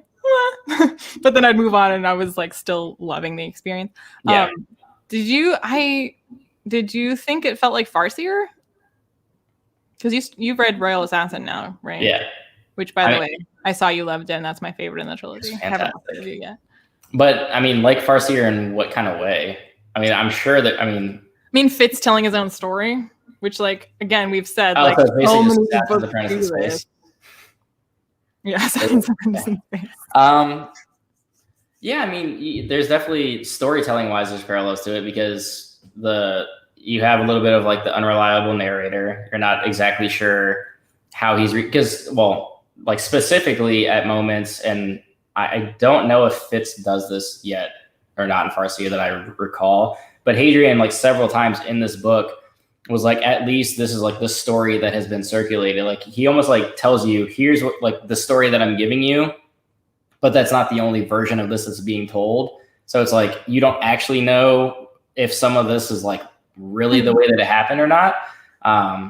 but then I'd move on, and I was like still loving the experience. Yeah. Did you think it felt like farcier? Because you've read Royal Assassin now, right? Yeah. Which, by the way, I saw you loved it, and that's my favorite in the trilogy. I haven't read it yet. But I mean, like farcier in what kind of way? I mean, I'm sure that I mean Fitz telling his own story, which, like, again, we've said, like so many books do this. this. Yeah, yeah, I mean, there's definitely storytelling wise, there's parallels to it because you have a little bit of like the unreliable narrator. You're not exactly sure how he's because like specifically at moments, and I don't know if Fitz does this yet or not in Farsi that I recall, but Hadrian like several times in this book was like, at least this is like the story that has been circulated. Like he almost like tells you, here's what like the story that I'm giving you, but that's not the only version of this that's being told. So it's like, you don't actually know if some of this is like really the way that it happened or not.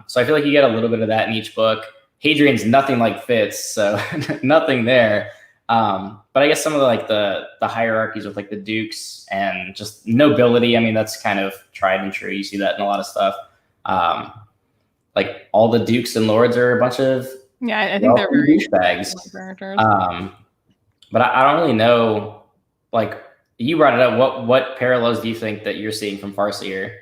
So I feel like you get a little bit of that in each book. Hadrian's nothing like Fitz, so nothing there. But I guess some of the hierarchies with like the dukes and just nobility, I mean, that's kind of tried and true. You see that in a lot of stuff. Like all the dukes and lords are a bunch of I think they're very douchebags. But I don't really know. Like you brought it up. What parallels do you think that you're seeing from Farseer?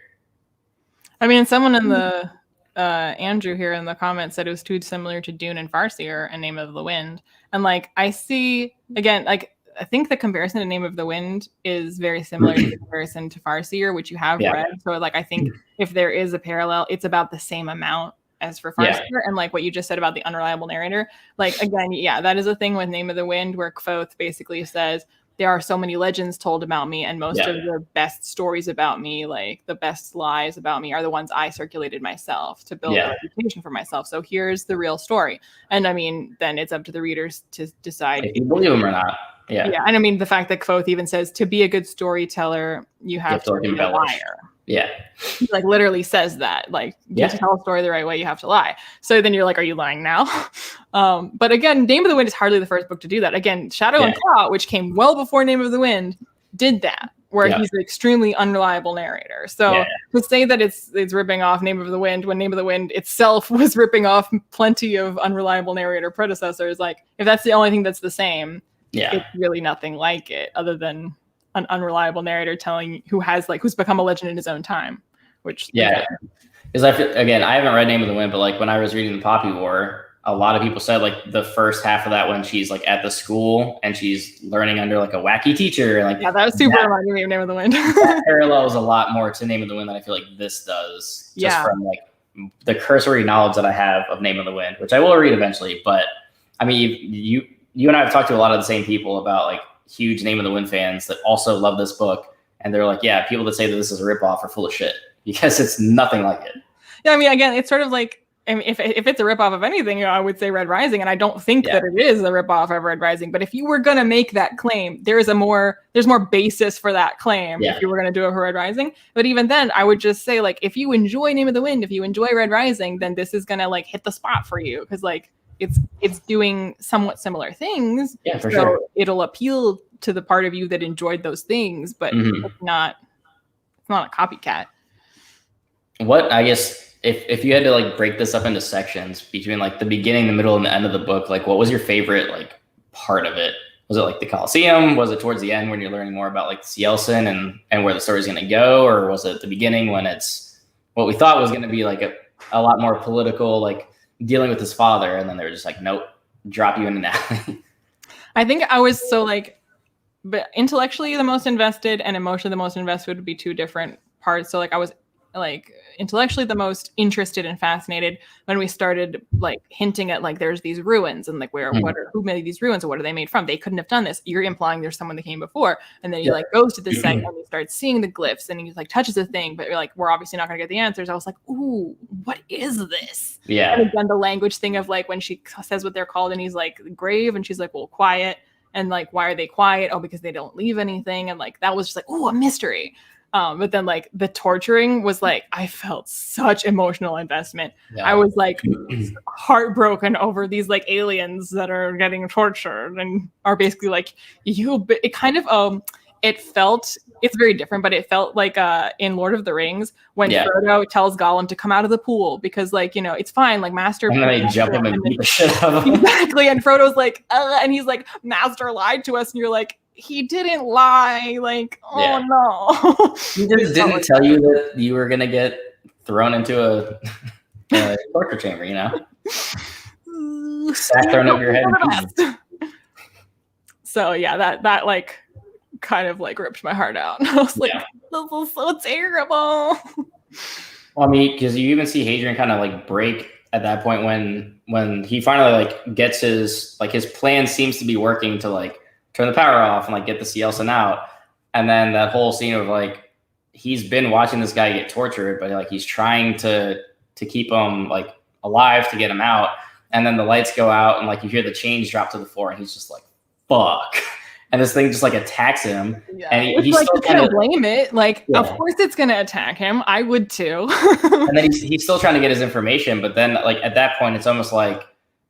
I mean, someone in the Andrew here in the comments said it was too similar to Dune and Farseer and Name of the Wind. And like I see again, like I think the comparison to Name of the Wind is very similar to the comparison to Farseer, which you have read. So like I think if there is a parallel, it's about the same amount as for Farseer. And like what you just said about the unreliable narrator, like again, that is a thing with Name of the Wind where Kvothe basically says there are so many legends told about me, and most of the best stories about me, like the best lies about me, are the ones I circulated myself to build a reputation for myself. So here's the real story. And I mean, then it's up to the readers to decide if you believe them or not. Yeah. And I mean, the fact that Kvothe even says to be a good storyteller, you have to be a liar. Yeah. He like literally says that, like, to tell a story the right way, you have to lie. So then you're like, are you lying now? But again, Name of the Wind is hardly the first book to do that. Again, Shadow and Claw, which came well before Name of the Wind, did that, where he's an extremely unreliable narrator. So to say that it's ripping off Name of the Wind when Name of the Wind itself was ripping off plenty of unreliable narrator predecessors, like if that's the only thing that's the same, it's really nothing like it other than an unreliable narrator who's become a legend in his own time, which because I haven't read Name of the Wind, but like when I was reading the Poppy War, a lot of people said like the first half of that when she's like at the school and she's learning under like a wacky teacher, like that was super reminding me of Name of the Wind. That parallels a lot more to Name of the Wind than I feel like this does, just from like the cursory knowledge that I have of Name of the Wind, which I will read eventually. But I mean, you and I have talked to a lot of the same people about like huge Name of the Wind fans that also love this book, and they're like, people that say that this is a ripoff are full of shit because it's nothing like it. I mean, again, it's sort of like, I mean, if it's a ripoff of anything, I would say Red Rising, and I don't think that it is a ripoff of Red Rising. But if you were going to make that claim, there's more basis for that claim if you were going to do it for Red Rising. But even then, I would just say, like, if you enjoy Name of the Wind, if you enjoy Red Rising, then this is going to like hit the spot for you because like it's doing somewhat similar things. Yeah, for sure. It'll appeal to the part of you that enjoyed those things, but it's not a copycat. What, I guess, if you had to like break this up into sections between like the beginning, the middle, and the end of the book, like what was your favorite like part of it? Was it like the Colosseum? Was it towards the end when you're learning more about like Cielson and where the story's going to go? Or was it the beginning when it's what we thought was going to be like a lot more political, like dealing with his father, and then they were just like, nope, drop you in an alley? I think I was but intellectually the most invested and emotionally the most invested would be two different parts. So like I was like intellectually the most interested and fascinated when we started like hinting at like there's these ruins and like who made these ruins and what are they made from? They couldn't have done this. You're implying there's someone that came before, and then he like goes to this site and he starts seeing the glyphs and he like touches the thing, but you're like, we're obviously not going to get the answers. I was like, ooh, what is this? And again, the language thing of like when she says what they're called and he's like grave and she's like, well, quiet, and like why are they quiet? Oh, because they don't leave anything, and like that was just like, ooh, a mystery. But then like the torturing was like, I felt such emotional investment. Yeah. I was like heartbroken over these like aliens that are getting tortured and are basically like it kind of it's very different, but it felt like in Lord of the Rings when Frodo tells Gollum to come out of the pool because like, it's fine, like Master. And then they jump him and beat the shit out of him. Exactly. And Frodo's like, and he's like, Master lied to us. And you're like, he didn't lie. Like, oh no. He just didn't tell you that you were going to get thrown into a torture chamber, Sack thrown over your head. So yeah, that like kind of like ripped my heart out. I was like, this is so terrible. Well, I mean, because you even see Hadrian kind of like break at that point when he finally like gets his plan seems to be working to like turn the power off and like get the Cielson out. And then that whole scene of like, he's been watching this guy get tortured, but like he's trying to keep him like alive to get him out. And then the lights go out and like you hear the chains drop to the floor and he's just like, fuck. And this thing just like attacks him. Yeah. And he's like, still kind of blame it. Like, of course it's going to attack him. I would too. And then he's still trying to get his information. But then like at that point, it's almost like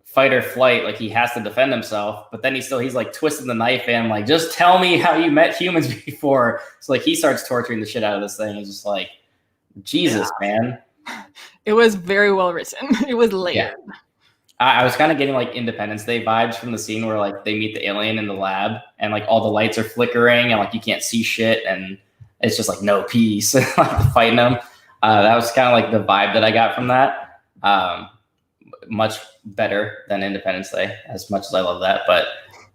fight or flight. Like he has to defend himself. But then he's like twisting the knife in, like, just tell me how you met humans before. So like he starts torturing the shit out of this thing. It's just like, Jesus, man. It was very well written. It was layered. Yeah. I was kind of getting like Independence Day vibes from the scene where like they meet the alien in the lab and like all the lights are flickering and like you can't see shit and it's just like no peace, like fighting them. That was kind of like the vibe that I got from that. Much better than Independence Day, as much as I love that, but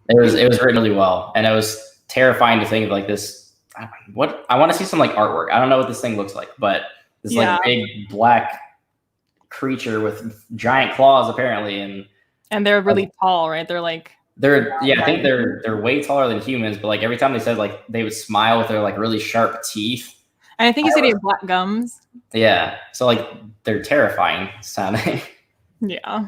it was written really well and it was terrifying to think of like this. What I want to see some like artwork. I don't know what this thing looks like, but this like big black creature with giant claws apparently, and they're really tall, right? I think they're way taller than humans, but like every time they said like they would smile with their like really sharp teeth, and I think you said he had black gums. Yeah, so like they're terrifying sounding. Yeah,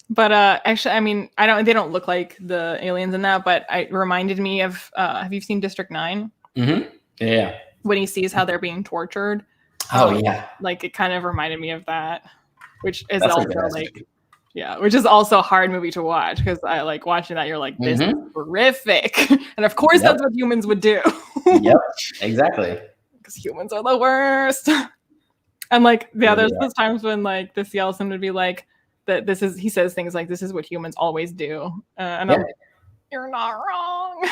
but actually, I mean, they don't look like the aliens in that, but it reminded me of have you seen District 9? Mm-hmm. Yeah, when he sees how they're being tortured. Oh yeah, like it kind of reminded me of that. Which is which is also a hard movie to watch because I like watching that. You're like, this is horrific, and of course that's what humans would do. Yep, exactly. Because humans are the worst. And like, there's those times when like the Cielson would be like, that he says things like, "This is what humans always do," and I'm like, you're not wrong.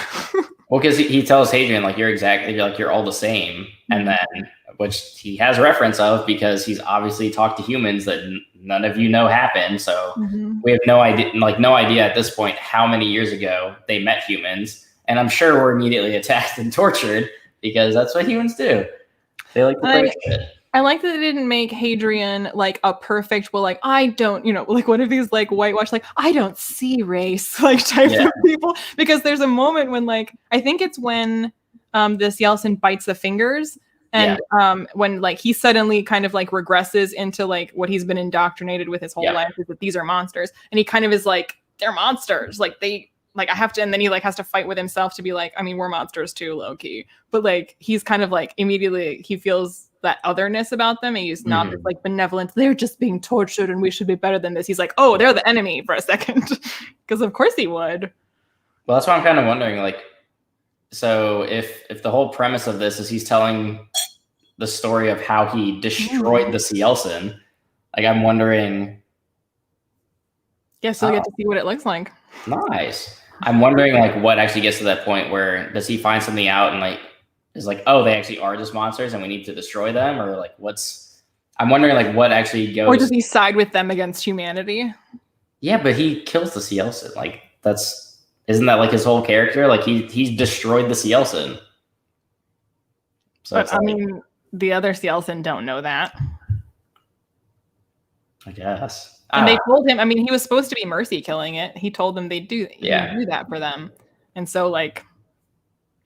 Well, because he tells Hadrian like you're all the same, and then which he has reference of because he's obviously talked to humans that none of you know happened. So we have no idea at this point how many years ago they met humans, and I'm sure we're immediately attacked and tortured because that's what humans do. They like to break shit. I like that they didn't make Hadrian like a perfect, I don't, like one of these like whitewash, like I don't see race like type of people, because there's a moment when like, I think it's when this Cielson bites the fingers and when like he suddenly kind of like regresses into like what he's been indoctrinated with his whole life is that these are monsters. And he kind of is like, they're monsters. Like I have to, and then he like has to fight with himself to be like, I mean, we're monsters too, low key. But like, he's kind of like immediately he feels that otherness about them. And he's not like benevolent. They're just being tortured and we should be better than this. He's like, oh, they're the enemy for a second. Because of course he would. Well, that's why I'm kind of wondering, like, so if the whole premise of this is he's telling the story of how he destroyed the Cielson, like I'm wondering. Yes, you'll get to see what it looks like. Nice. I'm wondering like what actually gets to that point where does he find something out and like is like, oh, they actually are just monsters and we need to destroy them, or like I'm wondering like what actually goes. Or does he side with them against humanity? Yeah, but he kills the Cielson. Like isn't that like his whole character? Like he's destroyed the Cielson. So but I mean, the other Cielson don't know that. I guess. And they told him, I mean, he was supposed to be mercy killing it. He told them they'd do that for them. And so like,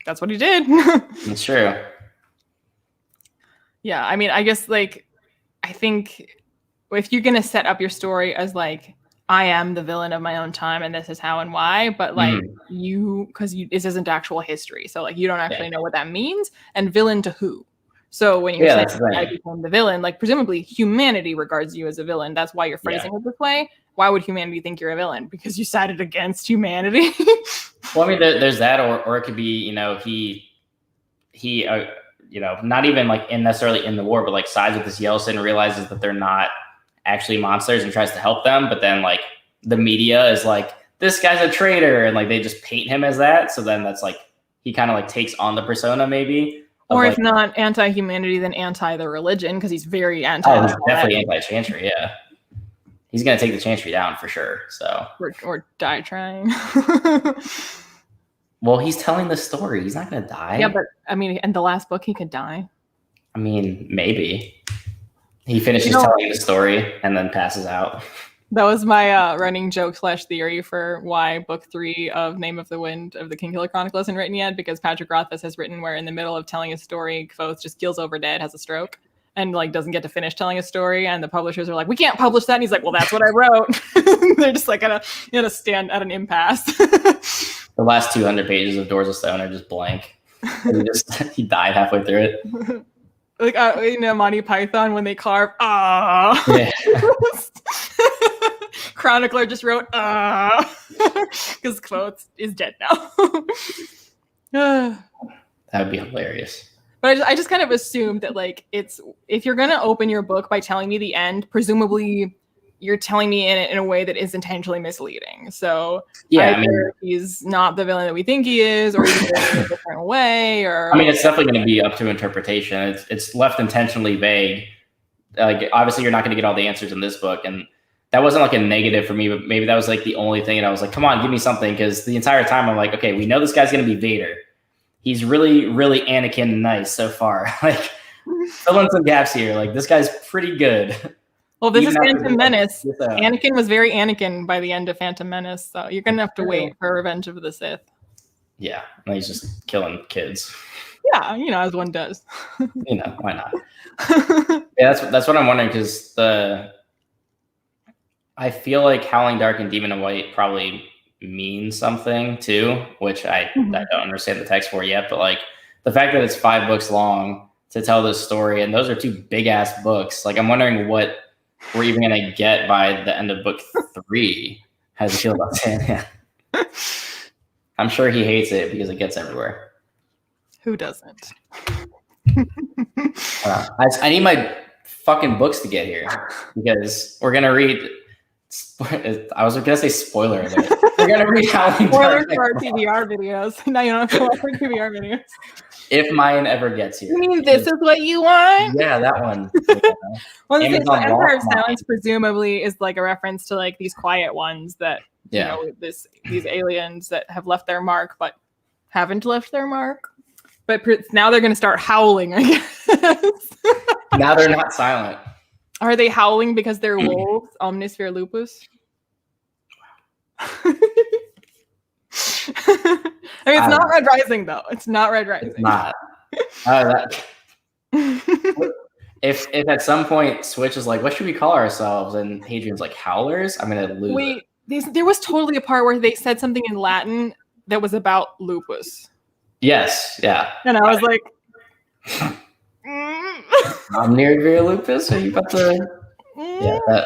that's what he did. It's true. Yeah. I mean, I guess like, I think if you're going to set up your story as like, I am the villain of my own time and this is how and why, but like this isn't actual history. So like, you don't actually know what that means. And villain to who? So when you're saying I right. become the villain, like presumably humanity regards you as a villain. That's why you're phrasing it this way. Why would humanity think you're a villain? Because you sided against humanity. Well, I mean, there's that, or it could be, you know, he you know, not even like necessarily in the war, but like sides with this Yeltsin and realizes that they're not actually monsters and tries to help them. But then like the media is like, this guy's a traitor, and like they just paint him as that. So then that's like he kind of like takes on the persona maybe. Or like, if not anti-humanity, then anti the religion, because he's very anti. Oh, he's definitely anti-Chantry. Yeah, he's gonna take the Chantry down for sure. So or die trying. Well, he's telling the story. He's not gonna die. Yeah, but I mean, in the last book, he could die. I mean, maybe he finishes telling the story and then passes out. That was my running joke / theory for why book 3 of Name of the Wind of the Kingkiller Chronicle isn't written yet, because Patrick Rothfuss has written where in the middle of telling a story, Kvothe just keels over dead, has a stroke, and like doesn't get to finish telling a story, and the publishers are like, we can't publish that, and he's like, well, that's what I wrote. They're just like gonna stand at an impasse. The last 200 pages of Doors of Stone are just blank. He died halfway through it. Like in Monty Python when they carve, yeah. Chronicler just wrote because Kvothe is dead now. That would be hilarious. But I just kind of assumed that like it's, if you're gonna open your book by telling me the end, presumably you're telling me in it in a way that is intentionally misleading. So yeah, I mean, he's not the villain that we think he is, or he's in a different way, or I mean, it's definitely going to be up to interpretation. It's left intentionally vague. Like obviously, you're not going to get all the answers in this book, and that wasn't like a negative for me, but maybe that was like the only thing. And I was like, come on, give me something, because the entire time I'm like, okay, we know this guy's going to be Vader. He's really, really Anakin nice so far. Like fill in some gaps here. Like this guy's pretty good. Well, this is Phantom Menace. Anakin was very Anakin by the end of Phantom Menace, so you're gonna have to wait for Revenge of the Sith. Yeah, and he's just killing kids. Yeah, as one does. Why not? Yeah, that's what I'm wondering, because I feel like Howling Dark and Demon of White probably mean something too, which I don't understand the text for yet. But like the fact that it's 5 books long to tell this story, and those are 2 big ass books. Like I'm wondering what we're even gonna get by the end of book 3. How do you feel about that? I'm sure he hates it because it gets everywhere. Who doesn't? I need my fucking books to get here, because we're gonna read. I was gonna say spoiler alert. We're gonna read Howling Dark. Spoilers for our TBR videos. Now you don't have to watch our TBR videos. If mine ever gets here. You mean this is what you want? Yeah, that one. Well, the Empire of Silence presumably is like a reference to like these quiet ones that these aliens that have left their mark but haven't left their mark. But now they're going to start howling, I guess. Now they're not silent. Are they howling because they're wolves? Omnisphere lupus? I mean, it's not Red Rising, though. It's not Red Rising. It's not. If at some point Switch is like, what should we call ourselves? And Hadrian's like, Howlers? I'm going to lose it. There was totally a part where they said something in Latin that was about lupus. Yes, yeah. And I was like... Omnisphere lupus? Are you about to... Yeah,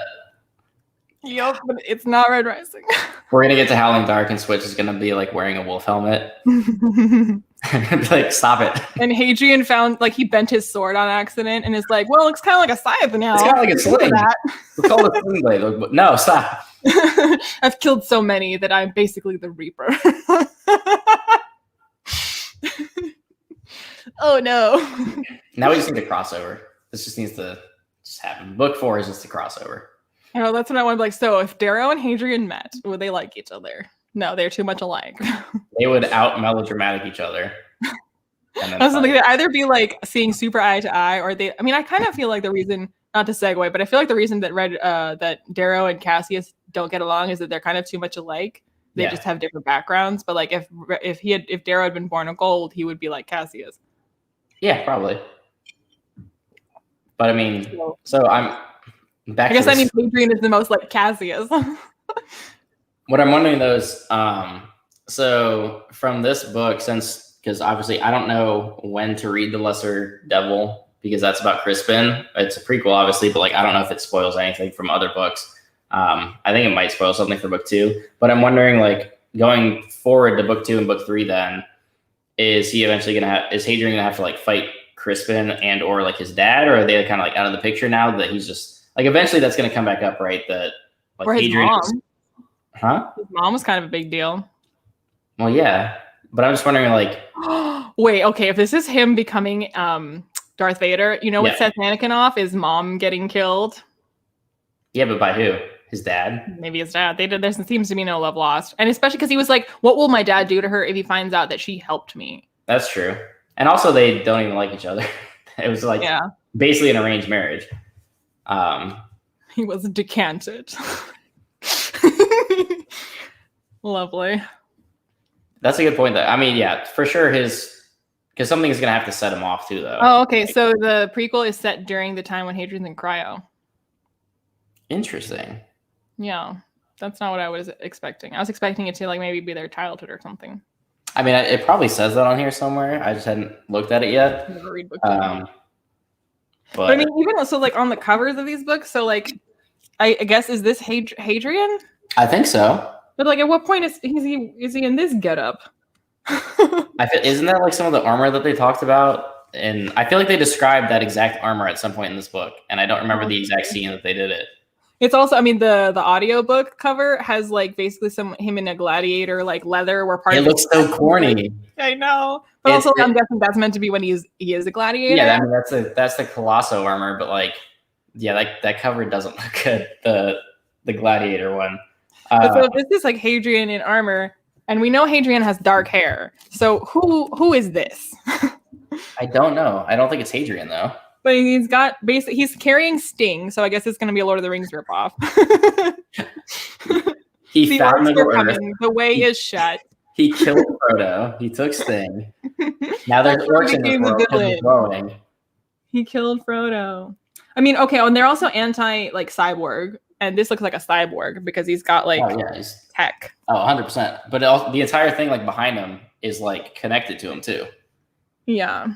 Yep, but it's not Red Rising. We're gonna get to Howling Dark, and Switch is gonna be like wearing a wolf helmet. Like, stop it. And Hadrian found, like, he bent his sword on accident, and is like, "Well, it looks kind of like a scythe now." It's kind of like a sling. We'll call it a sling blade. No, stop. I've killed so many that I'm basically the Reaper. Oh no! Now we just need a crossover. This just needs to happen. Book 4 is just a crossover. Oh, that's what I want to be like. So if Darrow and Hadrian met, would they like each other? No, they're too much alike. They would out melodramatic each other. I was thinking they'd either be like seeing super eye to eye, or they. I mean, I kind of feel like the reason, not to segue, but I feel like the reason that that Darrow and Cassius don't get along is that they're kind of too much alike. They just have different backgrounds. But like if Darrow had been born of gold, he would be like Cassius. Yeah, probably. But I mean, so I'm back. I guess Hadrian is the most like Cassius. What I'm wondering though is, so from this book, because obviously I don't know when to read The Lesser Devil because that's about Crispin. It's a prequel, obviously, but like I don't know if it spoils anything from other books. I think it might spoil something for book 2, but I'm wondering, like, going forward to book 2 and book 3, then is Hadrian gonna have to like fight Crispin and or like his dad, or are they kind of like out of the picture now that he's just like eventually that's gonna come back up, right? That like or his Hadrian mom. Huh? His mom was kind of a big deal. Well, yeah, but I'm just wondering, like, wait, okay, if this is him becoming Darth Vader, you know what sets Anakin off is mom getting killed. Yeah, but by who? His dad? Maybe his dad. There seems to be no love lost, and especially because he was like, "What will my dad do to her if he finds out that she helped me?" That's true, and also they don't even like each other. It was like basically an arranged marriage. He was decanted. Lovely. That's a good point, though. I mean, yeah, for sure because something is going to have to set him off, too, though. Oh, okay. So the prequel is set during the time when Hadrian's in cryo. Interesting. Yeah. That's not what I was expecting. I was expecting it to like maybe be their childhood or something. I mean, it probably says that on here somewhere. I just hadn't looked at it yet. Never read books. But I mean, even also like on the covers of these books, so like I guess is this Hadrian? I think so. But like, at what point is he in this getup? Isn't that like some of the armor that they talked about? And I feel like they described that exact armor at some point in this book, and I don't remember the exact scene that they did it. It's also, I mean, the audiobook cover has like basically him in a gladiator like leather where part. It looks so corny. I know, but also I'm guessing that's meant to be when he is a gladiator. Yeah, I mean that's the Colosso armor, but like, yeah, that cover doesn't look good. The gladiator one. So this is like Hadrian in armor, and we know Hadrian has dark hair. So who is this? I don't know. I don't think it's Hadrian though. But he's carrying Sting, so I guess it's going to be a Lord of the Rings ripoff. He found Middle-earth. The way is shut. He killed Frodo. He took Sting. Now there's orcs in the world. He killed Frodo. I mean, okay, and they're also anti like cyborg, and this looks like a cyborg because he's got like he's tech. Oh, 100%. But also, the entire thing like behind him is like connected to him too. Yeah.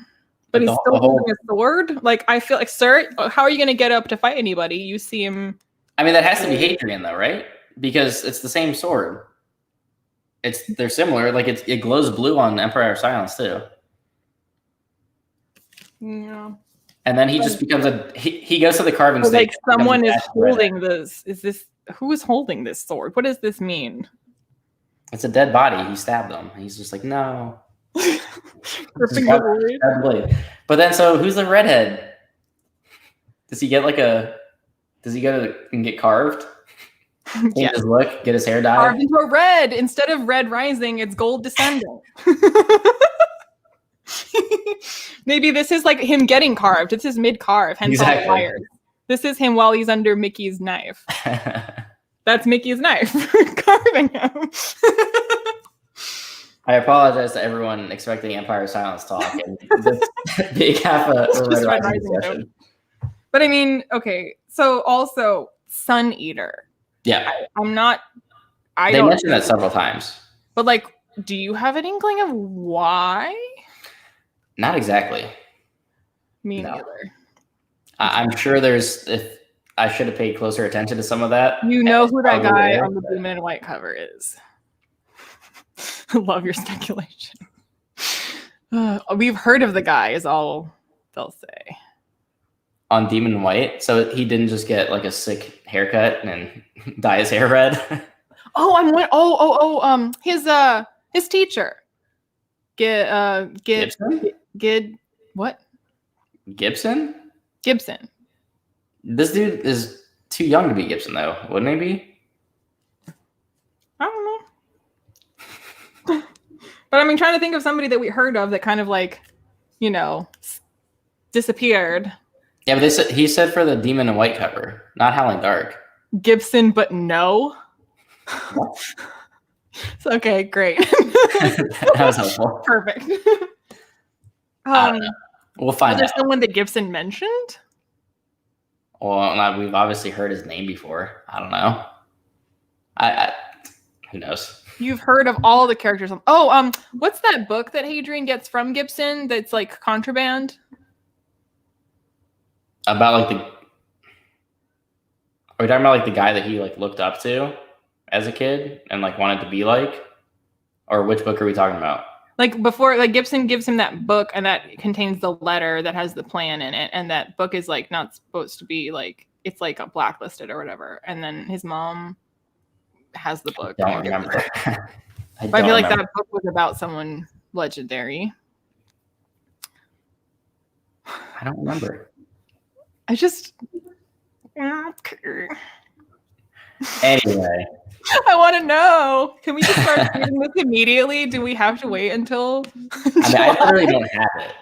But he's still holding a sword? Like, I feel like, sir, how are you going to get up to fight anybody? You see him... I mean, that has to be Hadrian, though, right? Because it's the same sword. They're similar. Like, it glows blue on Empire of Silence, too. Yeah. And then he just becomes he goes to the carving stage. Like, someone is holding this. Who is holding this sword? What does this mean? It's a dead body. He stabbed him. He's just like, no. But then, so who's the redhead? Does he go and get carved? Change his look, get his hair dyed? Carved into a red. Instead of red rising, it's gold descending. Maybe this is like him getting carved. It's his mid-carve, hence all the wires. This is him while he's under Mickey's knife. That's Mickey's knife. Carving him. I apologize to everyone expecting Empire of Silence talk and big half a Red Rising discussion. But I mean, okay, so also Sun Eater. Yeah. They mentioned that several times. But like, do you have an inkling of why? Not exactly. Me neither. I'm sure if I should have paid closer attention to some of that. You know who that guy on the blue and white cover is. I love your speculation. We've heard of the guy is all they'll say. On Demon in White? So he didn't just get like a sick haircut and dye his hair red? His teacher. Gibson? What? Gibson? Gibson. This dude is too young to be Gibson though, wouldn't he be? I don't know. But I mean, trying to think of somebody that we heard of that kind of like, disappeared. Yeah, but he said for the Demon in White cover, not Howling Dark. Gibson, but no. Okay, great. That was helpful. Perfect. We'll find out. There's someone that Gibson mentioned? Well, we've obviously heard his name before. I don't know. Who knows? You've heard of all the characters. What's that book that Hadrian gets from Gibson that's like contraband? About like the. Are we talking about like the guy that he like looked up to as a kid and like wanted to be like, or which book are we talking about? Like before, like Gibson gives him that book, and that contains the letter that has the plan in it, and that book is like not supposed to be like, it's like a blacklisted or whatever. And then his mom has the book. I don't remember. I feel like that book was about someone legendary. I don't remember. I just. Anyway. I want to know. Can we just start reading this immediately? Do we have to wait until? I mean, I really don't have it.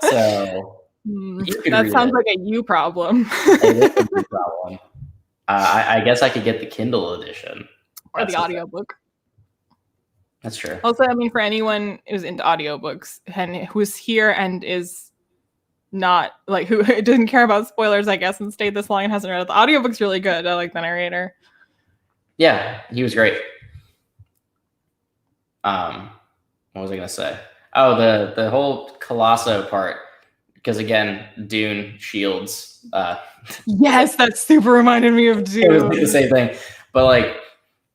So that sounds like a you problem. It is a you problem. I guess I could get the Kindle edition. Or the audiobook. That's true. Also, I mean, for anyone who's into audiobooks and who's here and is not like who doesn't care about spoilers, I guess, and stayed this long and hasn't read it, the audiobook's really good. I like the narrator. Yeah, he was great. What was I gonna say? Oh, the whole Colosso part, because again, Dune shields. Yes, that super reminded me of Dune. It was like the same thing, but like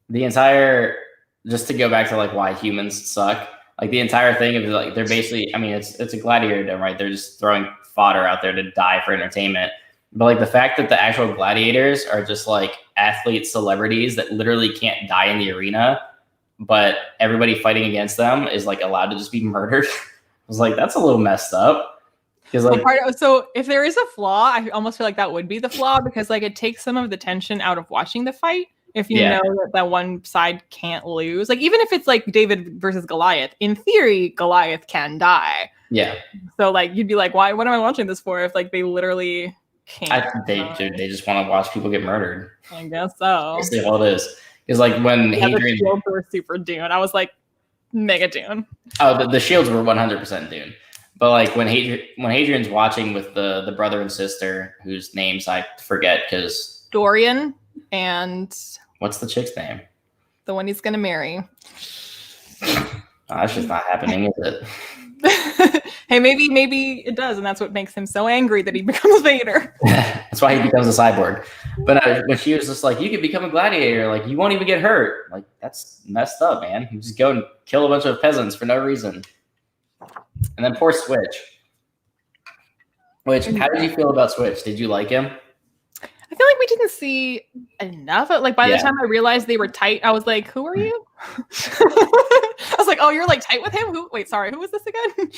the entire, just to go back to like why humans suck. Like the entire thing of like they're basically, I mean, it's a gladiator dome, right? They're just throwing fodder out there to die for entertainment. But like the fact that the actual gladiators are just like athlete celebrities that literally can't die in the arena, but everybody fighting against them is like allowed to just be murdered. I was like, that's a little messed up. Because like, so if there is a flaw, I almost feel like that would be the flaw, because like it takes some of the tension out of watching the fight. If you know that one side can't lose, like even if it's like David versus Goliath, in theory, Goliath can die. Yeah. So like you'd be like, why? What am I watching this for? If like they literally can't. They just want to watch people get murdered. I guess so. That's all it is. Because like when Hadrian, the shields were super Dune. I was like, mega Dune. Oh, the shields were 100% Dune. But like when Hadrian's watching with the brother and sister whose names I forget, because Dorian and what's the chick's name? The one he's gonna marry. Oh, that's just not happening, is it? Hey, maybe it does, and that's what makes him so angry that he becomes Vader. That's why he becomes a cyborg. But when she was just like, you could become a gladiator, like you won't even get hurt. Like that's messed up, man. You just go and kill a bunch of peasants for no reason. And then poor Switch. Which, how did you feel about Switch? Did you like him? I feel like we didn't see enough. Like by the time I realized they were tight, I was like, "Who are you?" I was like, "Oh, you're like tight with him." Who was this again?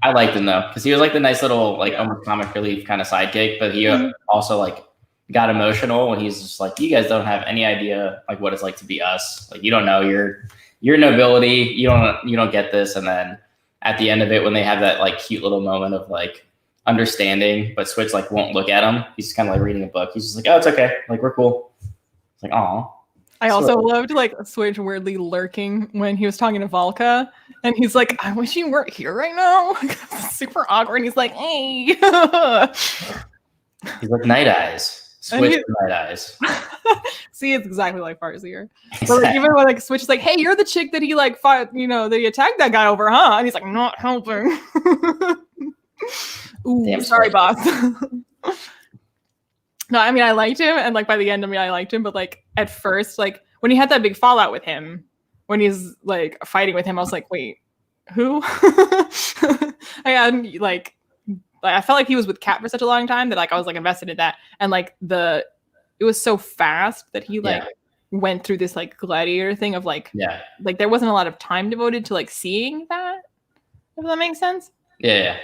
I liked him though, because he was like the nice little like almost comic relief kind of sidekick, but he also like got emotional when he's just like, "You guys don't have any idea like what it's like to be us. Like you don't know your nobility. You don't get this." And then at the end of it, when they have that like cute little moment of like understanding, but Switch like won't look at him. He's kind of like reading a book. He's just like, "Oh, it's okay. Like we're cool." It's like, "Aw." I also loved like Switch weirdly lurking when he was talking to Valka, and he's like, "I wish you weren't here right now." Super awkward. And he's like, "Hey." He's like Night Eyes. Switch Night Eyes. See, it's exactly like Farseer. Exactly. But like, even when like Switch is like, "Hey, you're the chick that he like fought, that he attacked that guy over, huh?" And he's like, "Not helping." Ooh, damn, sorry, boss. No, I mean, I liked him, and like by the end of me, I liked him, but like at first, like when he had that big fallout with him, when he's like fighting with him, I was like, wait, who? I felt like he was with Kat for such a long time that like I was like invested in that, and like it was so fast that he like went through this like gladiator thing of like there wasn't a lot of time devoted to like seeing that. If that makes sense. Yeah.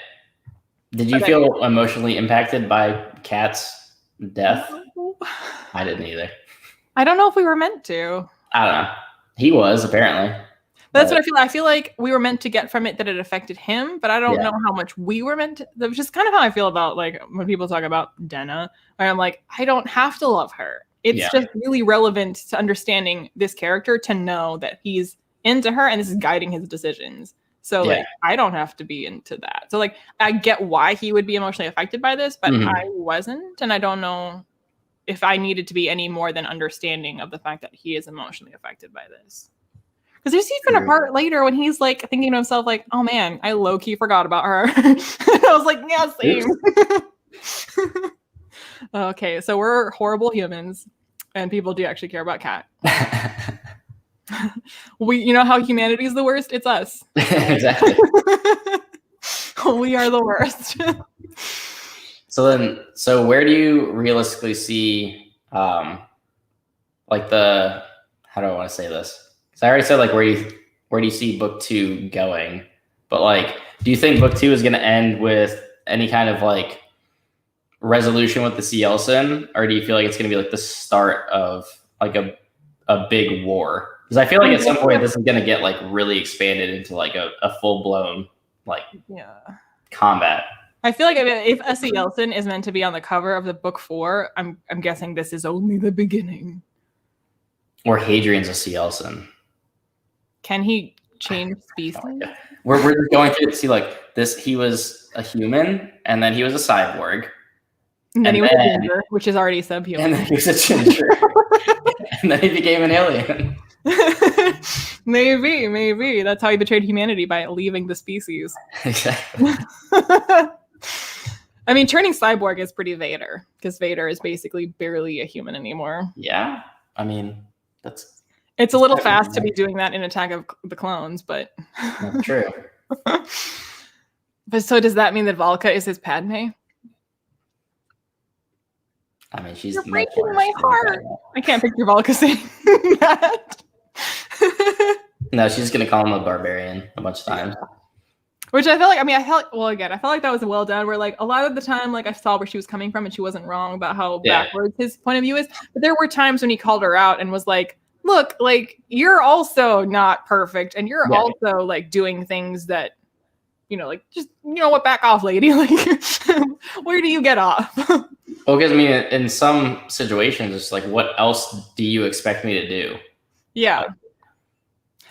Did you feel emotionally impacted by Kat's death? No. I didn't either. I don't know if we were meant to. I don't know. He was, apparently. But that's what I feel like. I feel like we were meant to get from it that it affected him, but I don't know how much we were meant to. Which is kind of how I feel about like when people talk about Denna, where I'm like, I don't have to love her. It's just really relevant to understanding this character to know that he's into her and this is guiding his decisions. So like I don't have to be into that. So like I get why he would be emotionally affected by this, but I wasn't, and I don't know if I needed to be any more than understanding of the fact that he is emotionally affected by this. Because there's even a part later when he's like thinking to himself like, "Oh man, I low-key forgot about her." And I was like, "Yeah, same." Okay, so we're horrible humans, and people do actually care about cat. You know how humanity is the worst? It's us. Exactly. We are the worst. So where do you realistically see, like how do I want to say this? Because I already said like where do you see book 2 going? But like, do you think book 2 is going to end with any kind of like resolution with the C. Elson, or do you feel like it's going to be like the start of like a big war? Because I feel like at some point this is going to get like really expanded into like a full blown like combat. I feel like if S.E. Elson is meant to be on the cover of the book 4, I'm guessing this is only the beginning. Or Hadrian's a C. Elson. Can he change species? We're going to see like this. He was a human, and then he was a cyborg. And then he was a ginger, which is already subhuman. And then he was a ginger. And then he became an alien. Maybe. That's how he betrayed humanity, by leaving the species. Exactly. I mean, turning cyborg is pretty Vader, because Vader is basically barely a human anymore. Yeah. I mean, it's a little fast to be doing that in Attack of the Clones, but that's true. But so does that mean that Valka is his Padme? I mean, she's You're breaking my heart. I can't picture Valka saying that. No, she's gonna call him a barbarian a bunch of times. Which I felt like, I felt like that was well done, where like a lot of the time, like I saw where she was coming from and she wasn't wrong about how backwards his point of view is. But there were times when he called her out and was like, look, like you're also not perfect, and you're also like doing things that, like just, what, back off, lady. Like, where do you get off? Well, because I mean, in some situations, it's like, what else do you expect me to do? Yeah.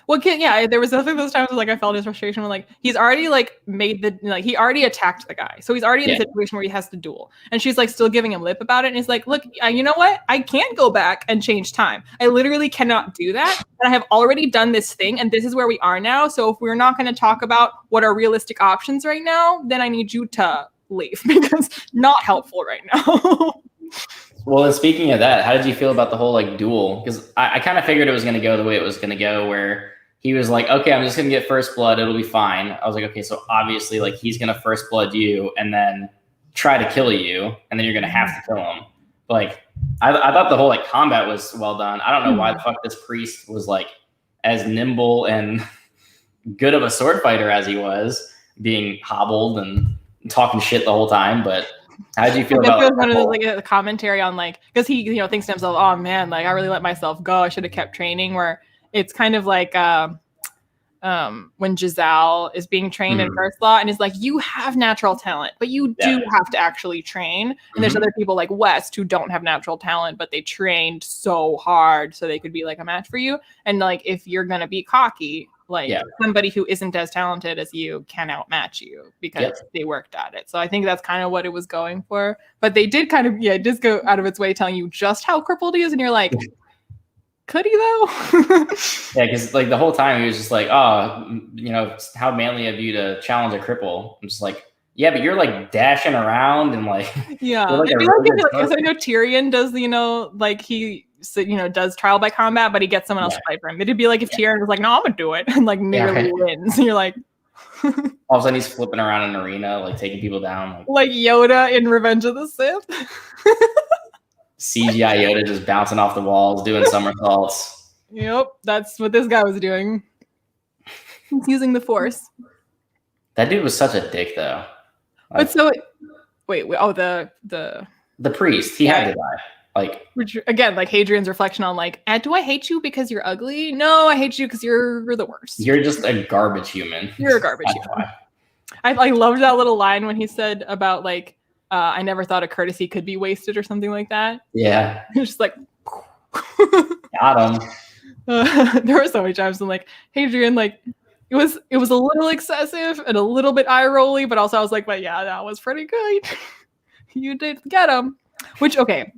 Well, there was definitely those times where like I felt his frustration when like he's already like he already attacked the guy, so he's already in a situation where he has to duel, and she's like still giving him lip about it, and he's like, look, you know what? I can't go back and change time. I literally cannot do that, and I have already done this thing, and this is where we are now. So if we're not going to talk about what are realistic options right now, then I need you to leave, because not helpful right now. Well, and speaking of that, how did you feel about the whole like duel? Because I kind of figured it was going to go the way it was going to go, where he was like, okay, I'm just going to get first blood. It'll be fine. I was like, okay, so obviously like he's going to first blood you and then try to kill you, and then you're going to have to kill him. But, like, I thought the whole like combat was well done. I don't know why the fuck this priest was like as nimble and good of a sword fighter as he was, being hobbled and talking shit the whole time. But how did you feel about one of those like a commentary on like, because he thinks to himself, oh man, like I really let myself go, I should have kept training, where it's kind of like when Giselle is being trained in First Law and is like, you have natural talent, but you do have to actually train. And there's other people like West who don't have natural talent, but they trained so hard so they could be like a match for you. And like, if you're going to be cocky, like somebody who isn't as talented as you can outmatch you because they worked at it. So I think that's kind of what it was going for. But they did kind of, just go out of its way telling you just how crippled he is. And you're like, could he though? Yeah, because like the whole time he was just like, oh, how manly of you to challenge a cripple. I'm just like, yeah, but you're like dashing around and like, because I know Tyrion does, like he does trial by combat, but he gets someone else to fight for him. It'd be like if Tyrion was like, no, I'm gonna do it, and like nearly wins. And you're like, all of a sudden he's flipping around in an arena, like taking people down, like Yoda in Revenge of the Sith. CGI Yoda just bouncing off the walls, doing somersaults. Yep, that's what this guy was doing. He's using the Force. That dude was such a dick, though. But so, wait. Oh, the priest. He had to die. Like, which again, like Hadrian's reflection on like, do I hate you because you're ugly? No, I hate you because you're the worst. You're just a garbage human. You're a garbage human. I loved that little line when he said about like, I never thought a courtesy could be wasted or something like that. Yeah. Just like, got him. There were so many times when like Hadrian, like it was a little excessive and a little bit eye rolly, but also I was like, but yeah, that was pretty good. You did get him. Which, okay,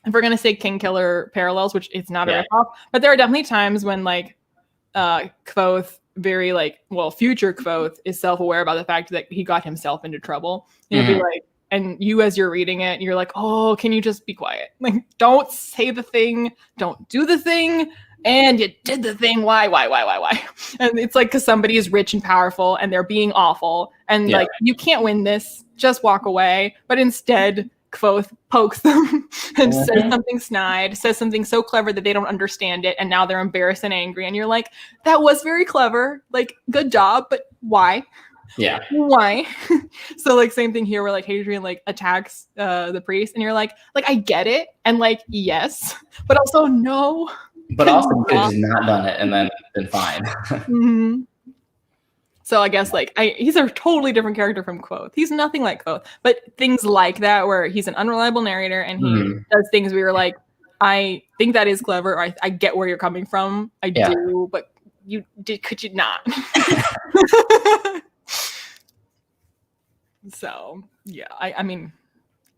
if we're gonna say King Killer parallels, which it's not a ripoff, but there are definitely times when like Kvothe, future Kvothe is self-aware about the fact that he got himself into trouble. He'll be like, and you as you're reading it, you're like, oh, can you just be quiet? Like, don't say the thing, don't do the thing, and you did the thing. Why? And it's like because somebody is rich and powerful and they're being awful, and like you can't win this. Just walk away. But instead, Kvothe pokes them and says something snide, says something so clever that they don't understand it, and now they're embarrassed and angry. And you're like, that was very clever, like good job, but why? Yeah. Why? So like same thing here where like Hadrian like attacks the priest, and you're like I get it, and like yes, but also no. But also you could have just not done it and then been fine. Mm-hmm. So I guess like he's a totally different character from Kvothe. He's nothing like Kvothe, but things like that where he's an unreliable narrator and he does things we were like, I think that is clever, or I get where you're coming from. I do, but could you not? So yeah, I mean,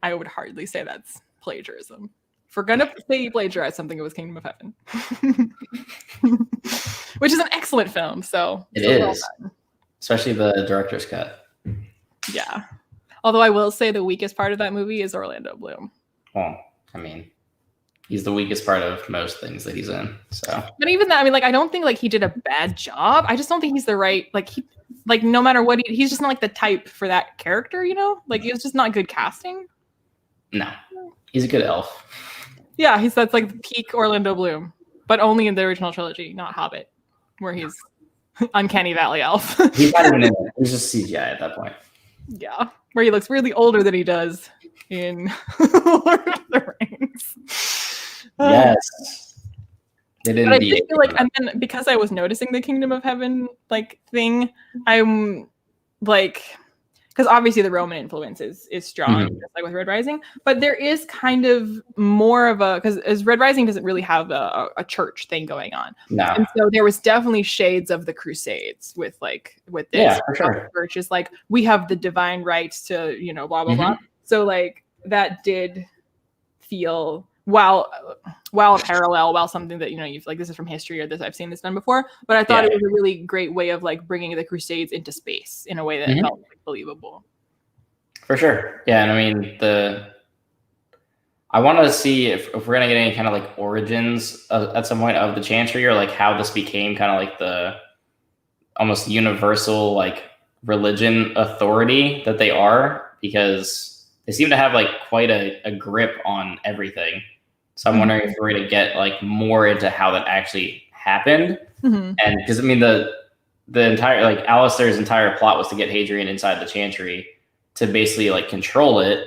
I would hardly say that's plagiarism. If we're gonna say he plagiarized something, it was Kingdom of Heaven, which is an excellent film. So it is, especially the director's cut. Yeah, although I will say the weakest part of that movie is Orlando Bloom. Well, I mean, he's the weakest part of most things that he's in. So, but even that, I mean, like, I don't think like he did a bad job. I just don't think he's the right no matter what he's just not like the type for that character. You know, like it was just not good casting. No, he's a good elf. Yeah, that's like peak Orlando Bloom, but only in the original trilogy, not Hobbit, where he's Uncanny Valley elf. He's not even in it. He's just CGI at that point. Yeah, where he looks really older than he does in Lord of the Rings. Yes. They didn't. But I did feel like, and then because I was noticing the Kingdom of Heaven like thing, I'm like, because obviously the Roman influence is strong, just like with Red Rising, but there is kind of more of a, because as Red Rising doesn't really have a church thing going on. No. And so there was definitely shades of the Crusades with this. Yeah, for sure. Church is like, we have the divine right to, blah, blah, blah. So like that did feel, while a parallel, while something that, you've like, this is from history or this, I've seen this done before, but I thought it was a really great way of like bringing the Crusades into space in a way that felt like believable. For sure. Yeah. And I mean, I want to see if we're going to get any kind of like origins at some point of the Chantry, or like how this became kind of like the almost universal like religion authority that they are, because they seem to have like quite a grip on everything. So I'm wondering if we're going to get like more into how that actually happened. And because I mean, the entire, like Alistair's entire plot was to get Hadrian inside the Chantry to basically like control it.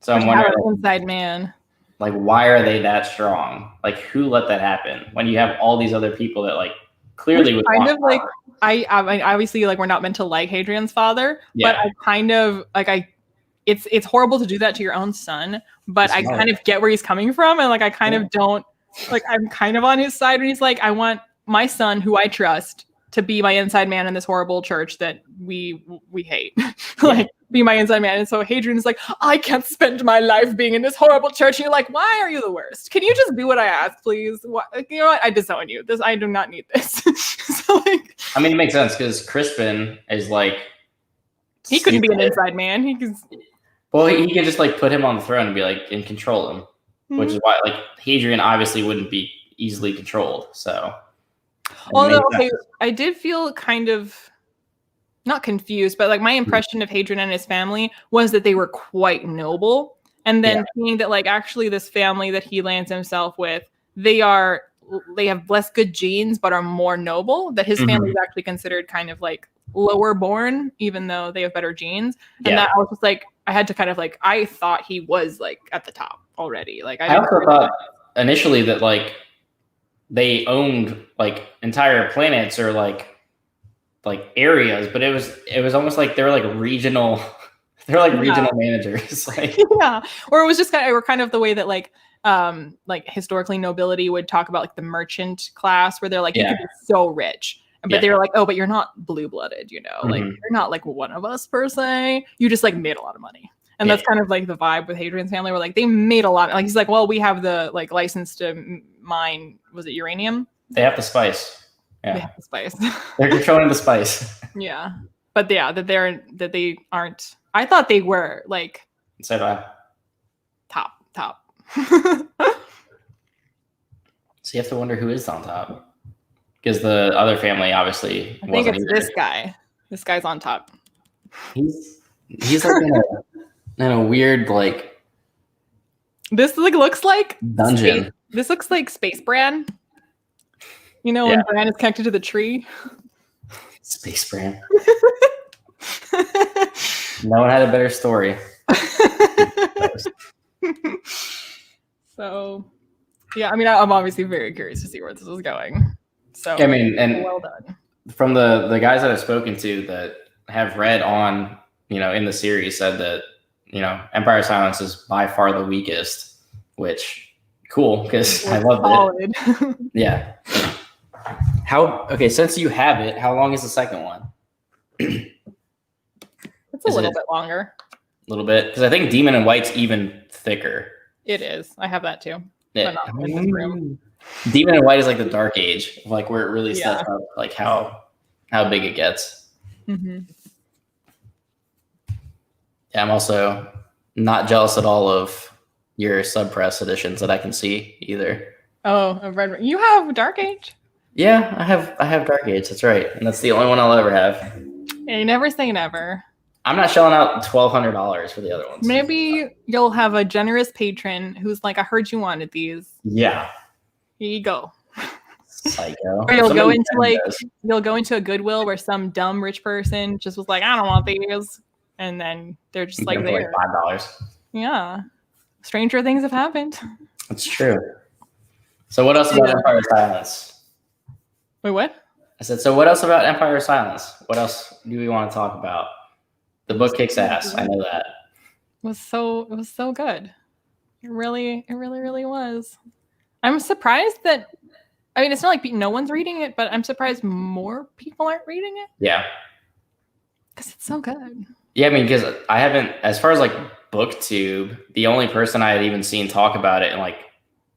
So I'm wondering, inside man, like, why are they that strong? Like, who let that happen when you have all these other people that like clearly would kind of like, I mean, obviously like we're not meant to like Hadrian's father, but I kind of like, it's horrible to do that to your own son, but I kind of get where he's coming from. And like, I kind of don't, like, I'm kind of on his side when he's like, I want my son, who I trust, to be my inside man in this horrible church that we hate. Like, be my inside man. And so Hadrian's like, I can't spend my life being in this horrible church. And you're like, why are you the worst? Can you just do what I ask, please? What, you know what? I disown you. I do not need this. So like, I mean, it makes sense because Crispin is like, he couldn't be an inside man. Well, he could just like put him on the throne and be like, and control him, which is why like Hadrian obviously wouldn't be easily controlled. So, although I did feel kind of not confused, but like my impression of Hadrian and his family was that they were quite noble, and then seeing that like actually this family that he lands himself with, they have less good genes but are more noble. That his family is actually considered kind of like lower born, even though they have better genes, and that I was just like, I had to kind of like, I thought he was like at the top already. Like I also thought initially that like they owned like entire planets or like areas, but it was almost like they were like regional. They're like regional managers, like or it was just kind of the way that like historically nobility would talk about like the merchant class, where they're like, you could be so rich. But they were like, oh, but you're not blue-blooded, like you're not like one of us per se. You just like made a lot of money. And that's kind of like the vibe with Hadrian's family, where like they made a lot. Like he's like, well, we have the like license to mine, was it uranium? They have the spice. Yeah. They have the spice. They're controlling the spice. Yeah. But that they aren't, I thought they were like So do I. Top. So you have to wonder who is on top. Because the other family obviously I think wasn't it's either. this guy. This guy's on top. He's like in a weird like This like looks like dungeon. This looks like Space Bran. You know, when Bran is connected to the tree. Space Bran. No one had a better story. So, yeah, I mean, I'm obviously very curious to see where this is going. So, I mean, and well done. From the guys that I've spoken to that have read on, in the series said that, Empire of Silence is by far the weakest, which cool because I love it. Yeah. Okay, since you have it, how long is the second one? It's a little bit longer. A little bit, because I think Demon in White's even thicker. It is. I have that too. Yeah. But not in this room. Demon in White is like the Dark Age, like where it really sets up like how big it gets. Mm-hmm. Yeah, I'm also not jealous at all of your sub-press editions that I can see either. Oh, I've read. You have Dark Age? Yeah, I have Dark Age. That's right, and that's the only one I'll ever have. Yeah, you never say never. I'm not shelling out $1,200 for the other ones. Maybe you'll have a generous patron who's like, "I heard you wanted these. Yeah, here you go." Psycho. Or you'll go into a Goodwill where some dumb rich person just was like, "I don't want these," and then they're just like there. Like $5. Yeah, stranger things have happened. That's true. So what else about Empire of Silence? Wait, what? I said, so what else about Empire of Silence? What else do we want to talk about? The book kicks ass. I know that. It was so good. It really was. I'm surprised that, I mean, it's not like no one's reading it, but I'm surprised more people aren't reading it. Yeah. Because it's so good. Yeah, I mean, because I haven't, as far as like BookTube, the only person I had even seen talk about it and like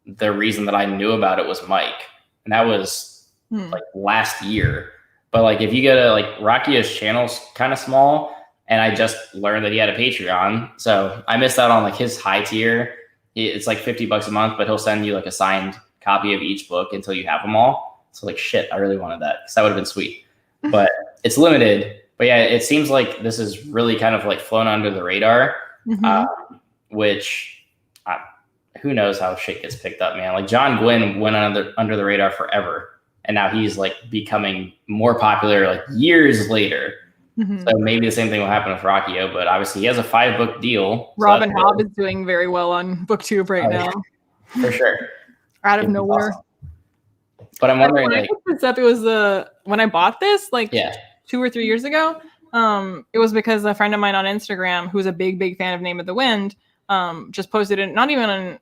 the reason that I knew about it was Mike. And that was like last year. But like if you go to like Rakio's channel's kind of small, and I just learned that he had a Patreon. So I missed out on like his high tier. It's like $50 a month, but he'll send you like a signed copy of each book until you have them all. So like, shit, I really wanted that because that would have been sweet. But it's limited. But yeah, it seems like this is really kind of like flown under the radar, which who knows how shit gets picked up, man. Like John Gwynn went under the radar forever. And now he's like becoming more popular like years later. So maybe the same thing will happen with Rakio, but obviously he has a 5-book deal. Robin Hobb is doing very well on BookTube right now. Yeah, for sure. Out of nowhere. Awesome. But I'm wondering, when I picked this up, it was when I bought this, like 2 or 3 years ago. It was because a friend of mine on Instagram, who's a big fan of Name of the Wind, just posted it, not even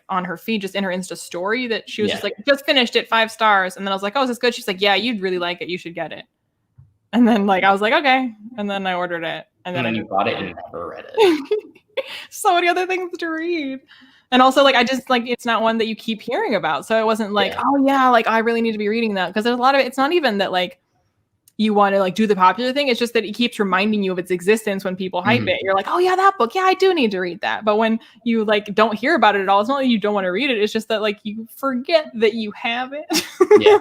on her feed, just in her Insta story, that she was just like, just finished it, 5 stars. And then I was like, oh, is this good? She's like, yeah, you'd really like it. You should get it. And then I was like, okay. And then I ordered it. And then you bought it and never read it. So many other things to read. And also I just it's not one that you keep hearing about. So it wasn't like, oh yeah, I really need to be reading that. Because there's a lot of it. It's not even that you want to do the popular thing. It's just that it keeps reminding you of its existence when people hype it. You're like, oh yeah, that book. Yeah, I do need to read that. But when you don't hear about it at all, it's not that you don't want to read it. It's just that you forget that you have it. Yeah.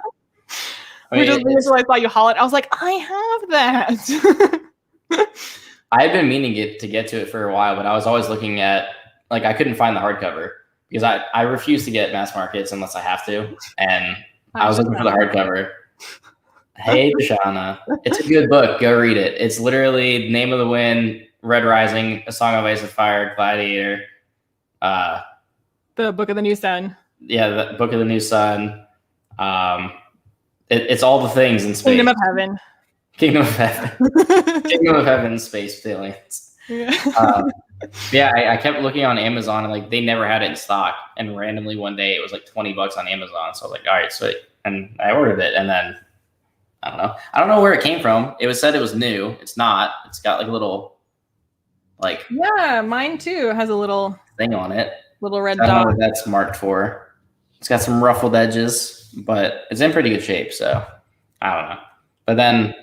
I mean, until I saw you haul it, I was like, I have that. I had been meaning to get to it for a while, but I was always looking at I couldn't find the hardcover because I refuse to get mass markets unless I have to, and I was looking for the hardcover. Hey, Deshauna, it's a good book. Go read it. It's literally Name of the Wind, Red Rising, A Song of Ice and Fire, Gladiator. The Book of the New Sun. Yeah, the Book of the New Sun. It's all the things in space. Kingdom of Heaven. Kingdom of Heaven. Kingdom of Heaven, space aliens. Yeah. I kept looking on Amazon and they never had it in stock. And randomly one day it was $20 on Amazon. So I was like, all right, sweet. And I ordered it. And then I don't know. I don't know where it came from. It was said it was new. It's not. It's got a little yeah, mine too has a little thing on it. Little red dot. I don't know dot. what that's marked for. It's got some ruffled edges, but it's in pretty good shape. So I don't know. But then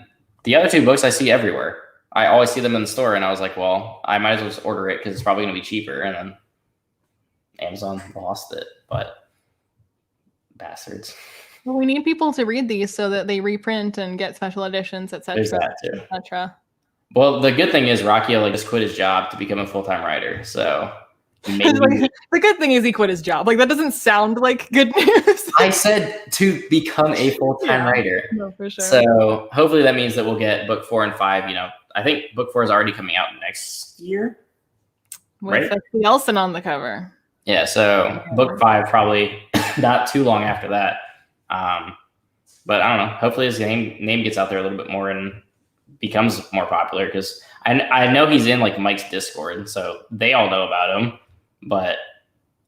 the other 2 books I see everywhere. I always see them in the store, and I was like, well, I might as well just order it because it's probably going to be cheaper. And then Amazon lost it, but bastards. Well, we need people to read these so that they reprint and get special editions, etc. There's that too. etc. Well, the good thing is Rockio like just quit his job to become a full-time writer. So maybe the good thing is he quit his job. Like that doesn't sound like good news. I said to become a full-time writer. No, for sure. So hopefully that means that we'll get book 4 and 5. You know, I think book 4 is already coming out next year. With the Elson on the cover. Yeah, so book 5 probably not too long after that. But I don't know. Hopefully his name gets out there a little bit more and becomes more popular because I know he's in like Mike's Discord, so they all know about him. But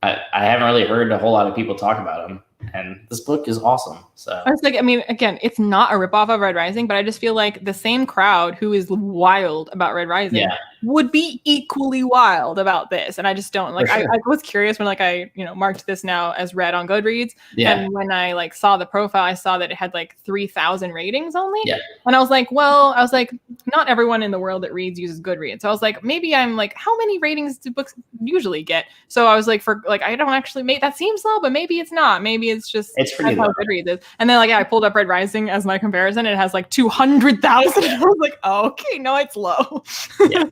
I haven't really heard a whole lot of people talk about him. And this book is awesome. So I was like, I mean, again, it's not a ripoff of Red Rising, but I just feel like the same crowd who is wild about Red Rising would be equally wild about this. And I just don't like, I was curious when like I, marked this now as read on Goodreads. Yeah. And when I like saw the profile, I saw that it had like 3,000 ratings only. Yeah. And I was like, not everyone in the world that reads uses Goodreads. So I was like, maybe I'm like, how many ratings do books usually get? So I was like, I don't actually make that seems low, but maybe it's not. Maybe it's pretty low. Goodreads is. And then I pulled up Red Rising as my comparison. And it has like 200,000. I was like, oh, okay, no, it's low. Yeah.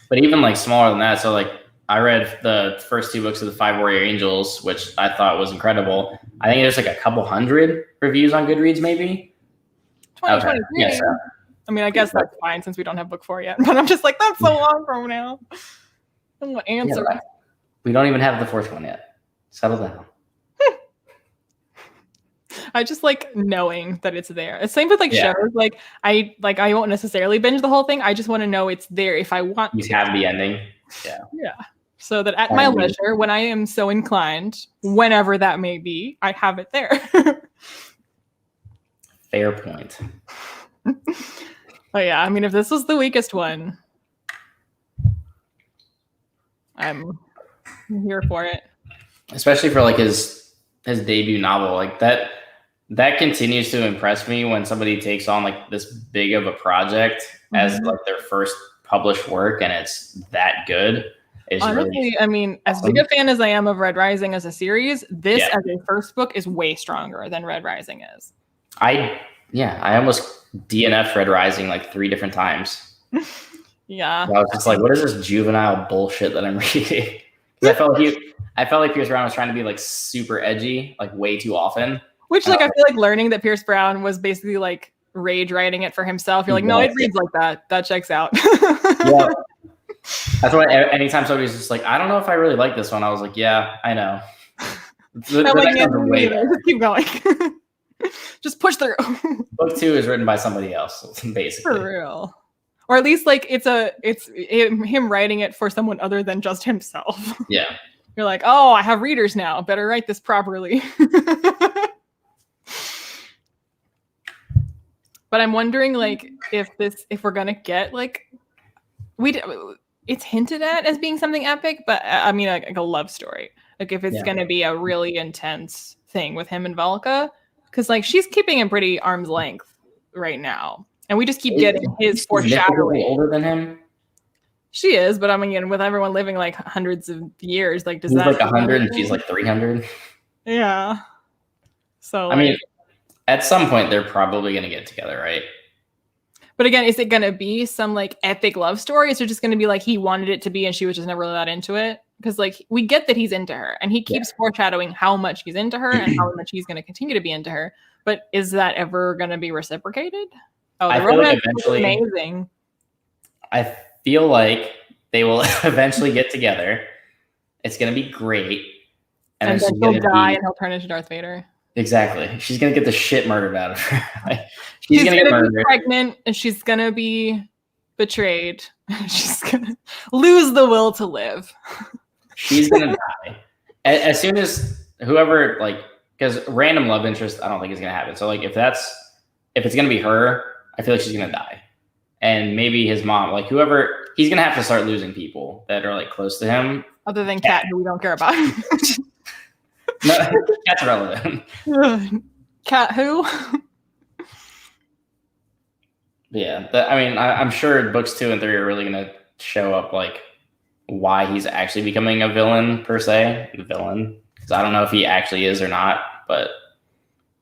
But even like smaller than that. So like I read the first 2 books of the 5 Warrior Angels, which I thought was incredible. I think there's like a couple hundred reviews on Goodreads, maybe. 2023. Okay. Yeah, so. I mean, I guess that's fine since we don't have book 4 yet. But I'm just like, that's so long from now. I don't want answer. Yeah, we don't even have the 4th one yet. Settle down. I just like knowing that it's there. It's same with shows. Like I won't necessarily binge the whole thing. I just want to know it's there if I want to. Have the ending. Yeah. Yeah. So that at my leisure, when I am so inclined, whenever that may be, I have it there. Fair point. But yeah, I mean, if this was the weakest one, I'm here for it. Especially for like his debut novel, like that continues to impress me when somebody takes on like this big of a project as like their first published work and it's that good. It's honestly, really I mean, as big a fan as I am of Red Rising as a series, this as a first book is way stronger than Red Rising is. I almost DNF'd Red Rising like 3 different times. Yeah. I was just like, what is this juvenile bullshit that I'm reading? Because I felt like Pierce Brown was trying to be like super edgy, like way too often. Which I feel like learning that Pierce Brown was basically like rage writing it for himself. You're like, no, it reads like that. That checks out. Yeah. That's why anytime somebody's just like, I don't know if I really like this one. I was like, yeah, I know. Just keep going. Just push through. Book 2 is written by somebody else, basically. For real. Or at least like it's him writing it for someone other than just himself. Yeah. You're like, oh, I have readers now. Better write this properly. But I'm wondering, like, if we're gonna get like, it's hinted at as being something epic, but I mean, like a love story. Like, if it's gonna be a really intense thing with him and Valka, because like she's keeping him pretty arm's length right now, and we just keep getting his foreshadowing. Older than him. She is, but I mean, with everyone living like hundreds of years, like he's like 100 and she's like 300. Yeah. So I mean, at some point they're probably gonna get together, right? But again, is it gonna be some like epic love story? Is it just gonna be like he wanted it to be and she was just never really that into it? Because like we get that he's into her and he keeps foreshadowing how much he's into her and how much he's gonna continue to be into her. But is that ever gonna be reciprocated? Oh, the romance is amazing. I feel like they will eventually get together. It's gonna be great. And then he'll die and he'll turn into Darth Vader. Exactly. She's gonna get the shit murdered out of her. she's gonna get murdered. Be pregnant and she's gonna be betrayed. She's gonna lose the will to live. She's gonna die. As soon as whoever, like, because random love interest, I don't think is gonna happen. So like if it's gonna be her, I feel like she's gonna die. And maybe his mom, like whoever, he's gonna have to start losing people that are like close to him. Other than Kat, who we don't care about. No, Kat's relevant. Kat who? Yeah, I mean, I'm sure books 2 and 3 are really gonna show up like why he's actually becoming a villain per se, because I don't know if he actually is or not, but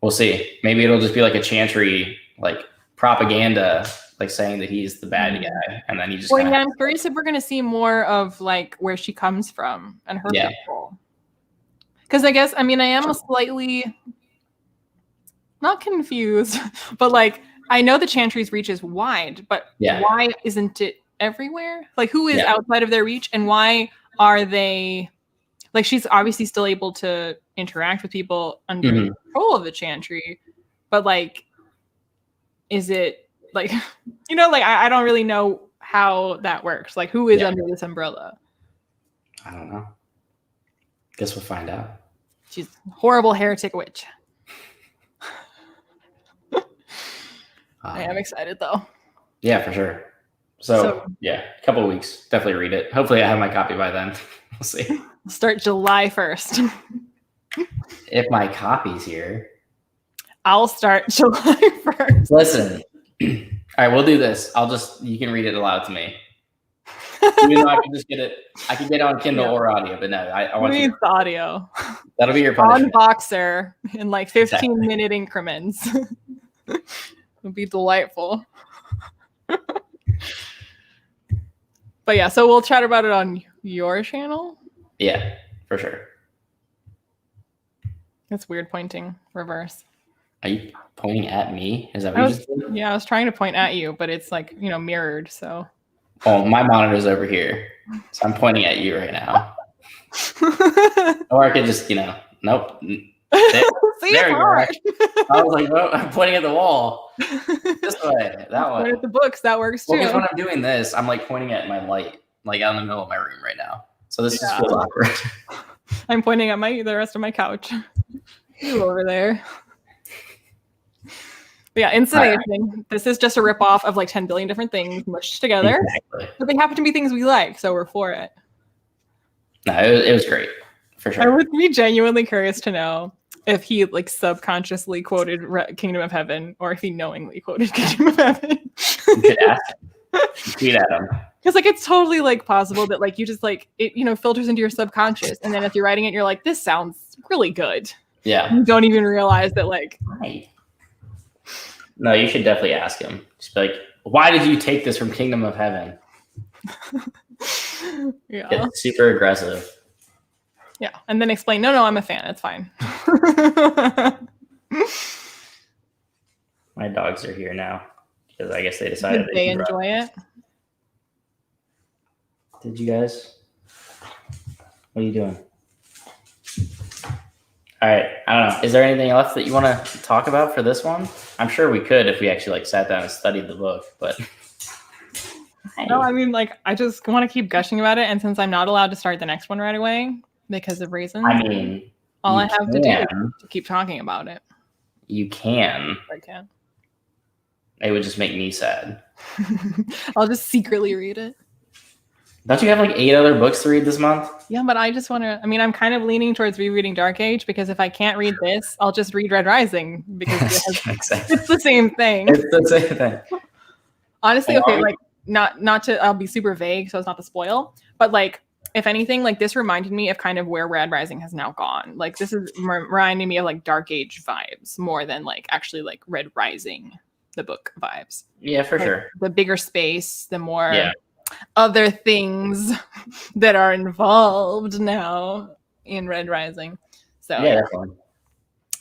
we'll see. Maybe it'll just be like a Chantry like propaganda, like saying that he's the bad guy, and then he just. Well, yeah, I'm curious if we're gonna see more of like where she comes from and her people. Because I guess I am slightly not confused, but like I know the Chantry's reach is wide, but why isn't it everywhere? Like who is outside of their reach, and why are they like she's obviously still able to interact with people under the control of the Chantry, but like is it like like I don't really know how that works. Like who is under this umbrella? I don't know. Guess we'll find out. She's a horrible heretic witch. I am excited though. Yeah, for sure. So yeah, a couple of weeks. Definitely read it. Hopefully I have my copy by then. We'll see. Start July 1st. If my copy's here. I'll start July 1st. Listen. All right, we'll do this. You can read it aloud to me. Even though I can just get it. I can get it on Kindle or audio, but no, I want you. The audio. That'll be your punishment. On Boxer in like 15-minute increments. It'll be delightful. But yeah, so we'll chat about it on your channel. Yeah, for sure. It's weird pointing reverse. Are you pointing at me? Is that what you just did? Yeah, I was trying to point at you, but it's like, mirrored, so. Oh, my monitor's over here. So I'm pointing at you right now. Or I could just, nope. There you go. I was like, well, I'm pointing at the wall. This way, that way. Point at the books, that works too. Because when I'm doing this, I'm like pointing at my light, like out in the middle of my room right now. So this just feels awkward. I'm pointing at the rest of my couch. You over there. But yeah, Installation. Right. This is just a ripoff of like 10 billion different things mushed together. Exactly. But they happen to be things we like, so we're for it. No, it was great. For sure. I would be genuinely curious to know if he like subconsciously quoted Kingdom of Heaven or if he knowingly quoted Kingdom of Heaven. You could ask him. Tweet at him. Because like it's totally like possible that like you just like it filters into your subconscious, and then if you're writing it, you're like, this sounds really good. Yeah. You don't even realize that like. Right. No, you should definitely ask him. Just be like, why did you take this from Kingdom of Heaven? Yeah. Get super aggressive. Yeah, and then explain. No, I'm a fan. It's fine. My dogs are here now because I guess they decided they enjoy it. Did you guys? What are you doing? All right. I don't know. Is there anything else that you want to talk about for this one? I'm sure we could if we actually like sat down and studied the book, but. No, I mean, like, I just want to keep gushing about it, and since I'm not allowed to start the next one right away because of reasons, I mean, all I have to do is to keep talking about it. You can. I can. It would just make me sad. I'll just secretly read it. Don't you have like 8 other books to read this month? Yeah, but I just want to. I mean, I'm kind of leaning towards rereading Dark Age because if I can't read this, I'll just read Red Rising because it's the same thing. It's the same thing. Honestly, okay, like. Not to I'll be super vague so it's not to spoil, but like if anything, like this reminded me of kind of where Red Rising has now gone. Like this is reminding me of like Dark Age vibes more than like actually like Red Rising the book vibes. Yeah, for sure. The bigger space, the more other things that are involved now in Red Rising. So yeah, definitely.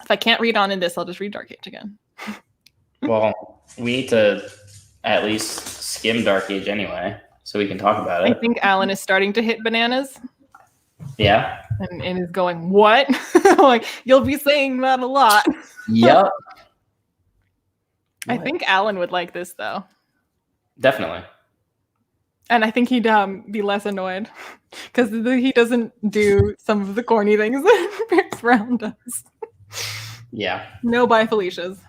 If I can't read on in this, I'll just read Dark Age again. Well, we need to at least skim Dark Age anyway, so we can talk about it. I think Alan is starting to hit bananas. Yeah. And is going, what? Like, you'll be saying that a lot. Yep. I think Alan would like this, though. Definitely. And I think he'd be less annoyed because he doesn't do some of the corny things that Chris Brown does. Yeah. No by Felicia's.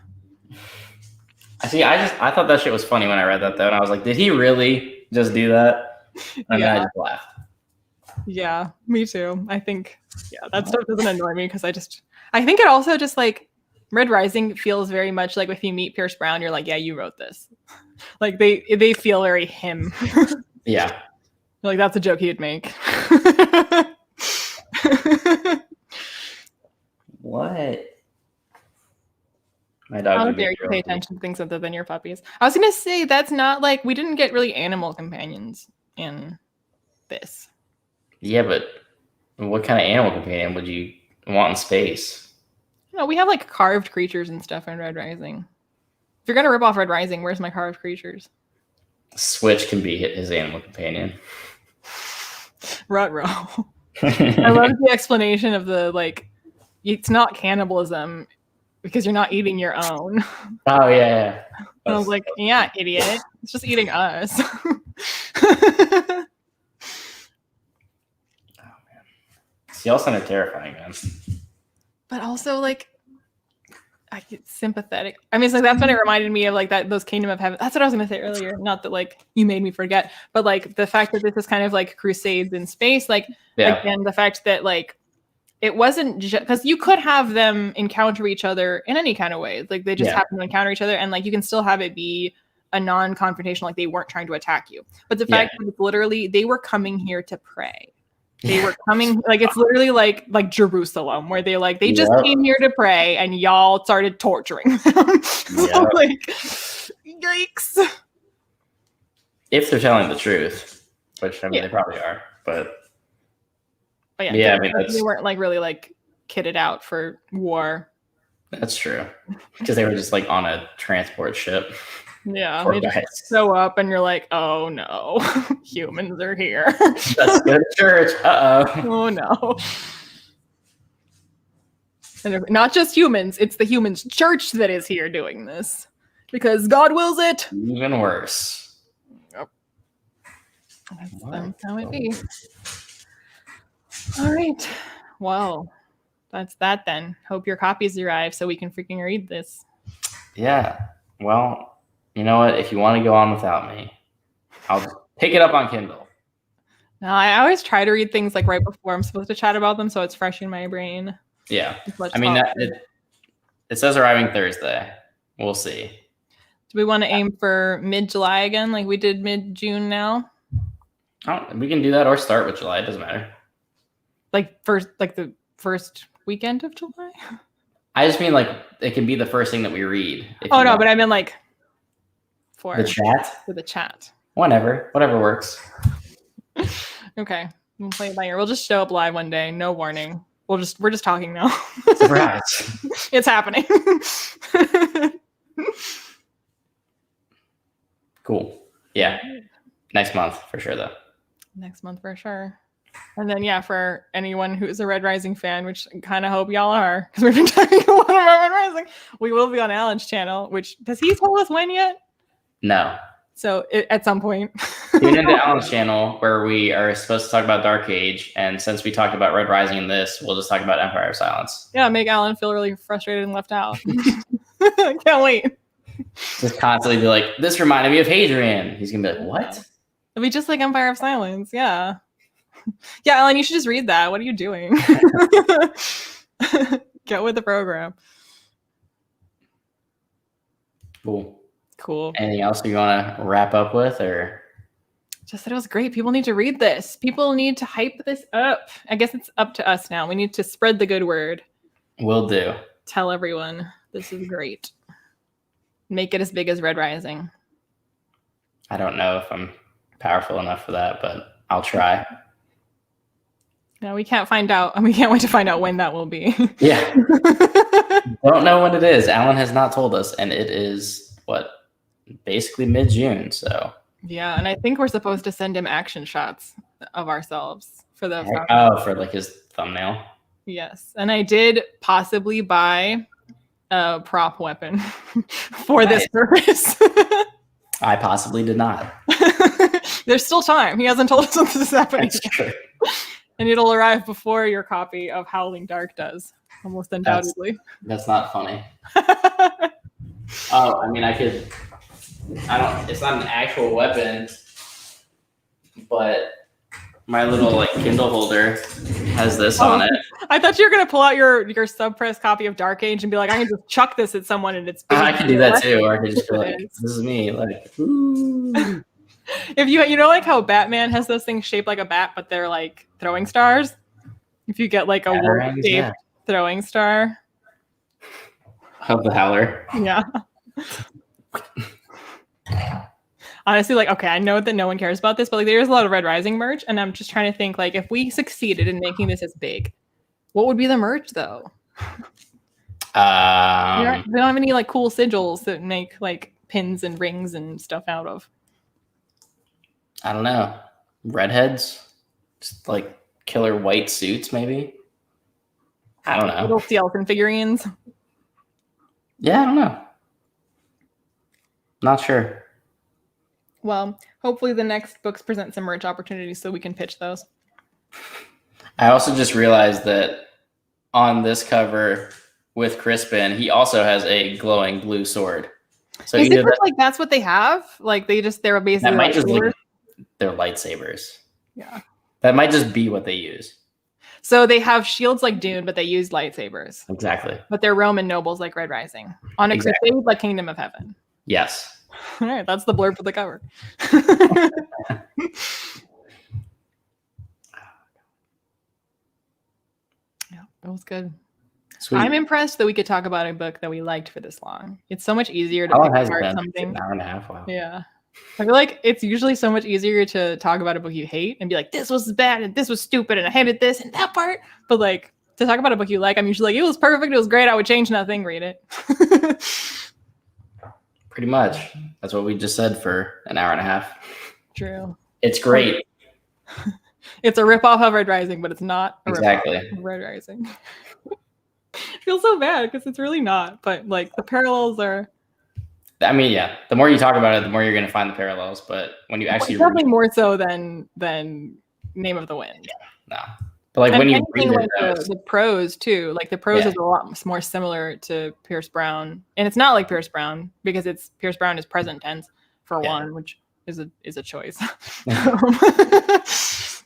I thought that shit was funny when I read that though, and I was like, did he really just do that? And then I just laughed. Yeah, me too. I think that stuff doesn't annoy me because I think it also just like Red Rising feels very much like if you meet Pierce Brown, you're like, yeah, you wrote this. Like they feel very him. Yeah. Like that's a joke he would make. What? My dog. How dare you pay attention to things other than your puppies? I was gonna say that's not like we didn't get really animal companions in this. Yeah, but what kind of animal companion would you want in space? No, we have like carved creatures and stuff in Red Rising. If you're gonna rip off Red Rising, where's my carved creatures? Switch can be his animal companion. Ruh-roh. I love the explanation of the like, it's not cannibalism because you're not eating your own. Oh yeah. And I was like, yeah, idiot. It's just eating us. Y'all sound terrifying, man. But also like I get sympathetic. I mean, it's like that's what it reminded me of, like that those Kingdom of Heaven. That's what I was gonna say earlier. Not that like you made me forget, but like the fact that this is kind of like Crusades in space, like again, the fact that like it wasn't just because you could have them encounter each other in any kind of way. Like they just happen to encounter each other, and like you can still have it be a non-confrontational, like they weren't trying to attack you. But the fact that it's literally they were coming here to pray. They were coming, like it's literally like Jerusalem, where they just came here to pray, and y'all started torturing them. So, like, yikes! If they're telling the truth, which I mean they probably are, but yeah, I mean they weren't like really like kitted out for war. That's true, because they were just like on a transport ship. Yeah, they just show up and you're like, oh no, humans are here. Let's go to church. Oh no. And not just humans, it's the humans church that is here doing this. Because God wills it. Even worse. Yep. That's how it be. All right. Well, that's that then. Hope your copies arrive so we can freaking read this. Yeah. Well, you know what? If you want to go on without me, I'll pick it up on Kindle. No, I always try to read things like right before I'm supposed to chat about them, so it's fresh in my brain. Yeah. I mean, it says arriving Thursday. We'll see. Do we want to aim for mid-July again, like we did mid-June now? We can do that or start with July. It doesn't matter. Like the first weekend of July? I just mean like it can be the first thing that we read. Oh no, but I mean like for the chat. For the chat. Whatever works. Okay, we'll play it by ear. We'll just show up live one day, no warning. We're just talking now. Surprise! It's happening. Cool. Yeah, next month for sure though. Next month for sure. And then for anyone who's a Red Rising fan, which I kind of hope y'all are, because we've been talking a lot about Red Rising, we will be on Alan's channel. Which does he tell us when yet? No. So at some point. Tune into Alan's channel where we are supposed to talk about Dark Age, and since we talked about Red Rising in this, we'll just talk about Empire of Silence. Yeah, make Alan feel really frustrated and left out. Can't wait. Just constantly be like, this reminded me of Hadrian. He's gonna be like, what? It'll be just like Empire of Silence, yeah. Yeah, Alan, you should just read that. What are you doing? Get with the program. Cool. Anything else you want to wrap up with, or? Just that it was great. People need to read this. People need to hype this up. I guess it's up to us now. We need to spread the good word. Will do. Tell everyone this is great. Make it as big as Red Rising. I don't know if I'm powerful enough for that, but I'll try. No, we can't find out. And we can't wait to find out when that will be. Yeah. Don't know when it is. Alan has not told us, and it is basically mid-June. So yeah, and I think we're supposed to send him action shots of ourselves for the for like his thumbnail. Yes, and I did possibly buy a prop weapon for this purpose. I possibly did not. There's still time. He hasn't told us when this is happening. That's true. And it'll arrive before your copy of Howling Dark does, almost undoubtedly. That's not funny. Oh, I mean, it's not an actual weapon, but my little Kindle holder has this on it. I thought you were gonna pull out your sub-press copy of Dark Age and be like, I can just chuck this at someone and it's. I can do that too, or I can just be like, "This is me." Like, ooh. If you know, like how Batman has those things shaped like a bat, but they're like throwing stars. If you get like a wolf-shaped throwing star. Of the Howler. Yeah. Honestly, like, okay, I know that no one cares about this, but like there's a lot of Red Rising merch, and I'm just trying to think, like, if we succeeded in making this as big, what would be the merch though? We don't have any like cool sigils that make like pins and rings and stuff out of. I don't know. Redheads? Just like killer white suits, maybe? I don't know. Little sea elephant figurines. Yeah, I don't know. Not sure. Well, hopefully the next books present some merch opportunities so we can pitch those. I also just realized that on this cover with Crispin, he also has a glowing blue sword. So is it like that's what they have? Like they're basically that might just look, they're lightsabers. Yeah. That might just be what they use. So they have shields like Dune, but they use lightsabers. Exactly. But they're Roman nobles like Red Rising. On a crusade like Kingdom of Heaven. Yes. All right, that's the blurb for the cover. Yeah, that was good. Sweet. I'm impressed that we could talk about a book that we liked for this long. It's so much easier to pick apart something. An hour and a half. Wow. Yeah. I feel like it's usually so much easier to talk about a book you hate and be like, this was bad and this was stupid and I hated this and that part. But like to talk about a book you like, I'm usually like, it was perfect, it was great, I would change nothing, read it. Pretty much. That's what we just said for an hour and a half. True. It's great. It's a ripoff of Red Rising, but it's not a exactly ripoff of Red Rising. I feel so bad because it's really not, but like the parallels are. I mean, yeah. The more you talk about it, the more you're going to find the parallels. But when you actually definitely more so than Name of the Wind. Yeah, no. But like when you read like the prose too, like the prose is a lot more similar to Pierce Brown, and it's not like Pierce Brown because it's Pierce Brown is present tense for one, which is a choice.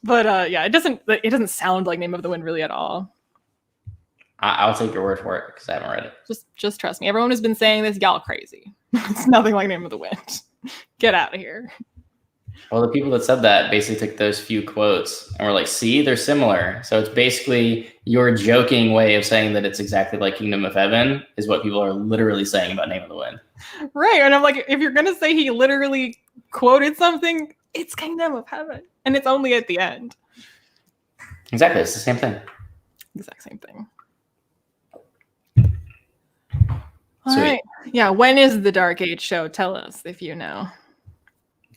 But yeah, it doesn't sound like Name of the Wind really at all. I'll take your word for it because I haven't read it. Just trust me. Everyone has been saying this, y'all crazy. It's nothing like Name of the Wind. Get out of here. Well, the people that said that basically took those few quotes and were like, see, they're similar. So it's basically your joking way of saying that it's exactly like Kingdom of Heaven is what people are literally saying about Name of the Wind. Right. And I'm like, if you're going to say he literally quoted something, it's Kingdom of Heaven. And it's only at the end. Exactly. It's the same thing. Exact same thing. All right. Yeah. When is the Dark Age show? Tell us if you know.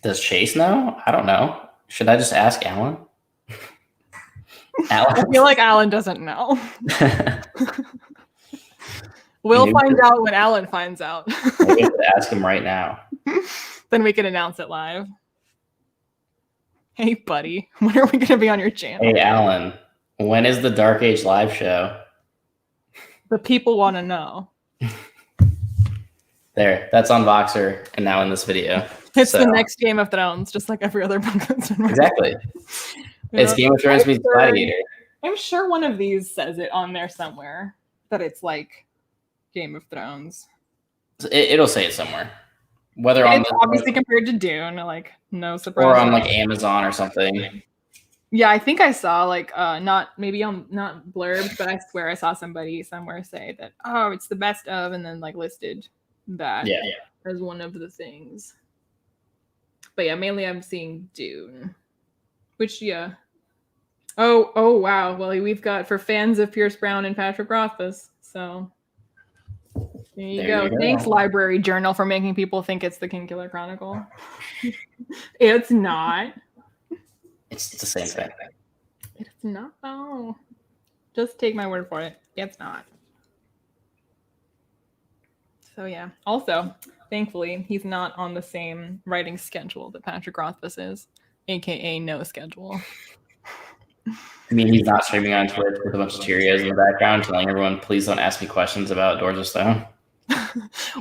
Does Chase know? I don't know. Should I just ask Alan? Alan? I feel like Alan doesn't know. We'll find out when Alan finds out. We have to ask him right now. Then we can announce it live. Hey, buddy. When are we going to be on your channel? Hey, Alan. When is the Dark Age live show? The people want to know. There. That's on Voxer and now in this video. It's the next Game of Thrones, just like every other book that's been written. Exactly. It's Game of Thrones meets Gladiator. I'm sure one of these says it on there somewhere, that it's like Game of Thrones. It'll say it somewhere. Whether on obviously compared to Dune, like no surprise. Or on like Amazon or something. Yeah, I think I saw like not blurbs, but I swear I saw somebody somewhere say that it's the best of, and then like listed that as one of the things. But yeah, mainly I'm seeing Dune, which Oh wow. Well, we've got for fans of Pierce Brown and Patrick Rothfuss. So there you go. Thanks, Library Journal, for making people think it's the Kingkiller Chronicle. It's not. It's the same thing. It's not. Oh, just take my word for it. It's not. So yeah. Also, thankfully, he's not on the same writing schedule that Patrick Rothfuss is, aka no schedule. I mean, he's not streaming on Twitch with a bunch of Cheerios in the background telling everyone, please don't ask me questions about Doors of Stone.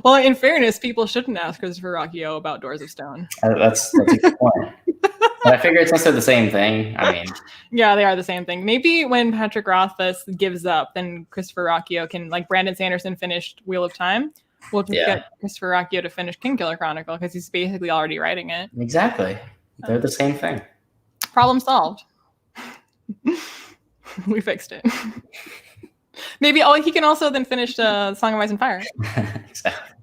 Well, in fairness, people shouldn't ask Christopher Rocchio about Doors of Stone. That's a good point. But I figured since they're the same thing, I mean, Yeah, they are the same thing. Maybe when Patrick Rothfuss gives up, then Christopher Rocchio can, like Brandon Sanderson finished Wheel of Time. We'll just get Christopher Rocchio to finish Kingkiller Chronicle because he's basically already writing it. exactly. They're the same thing. Problem solved. We fixed it. Maybe he can also then finish Song of Ice and Fire. Exactly.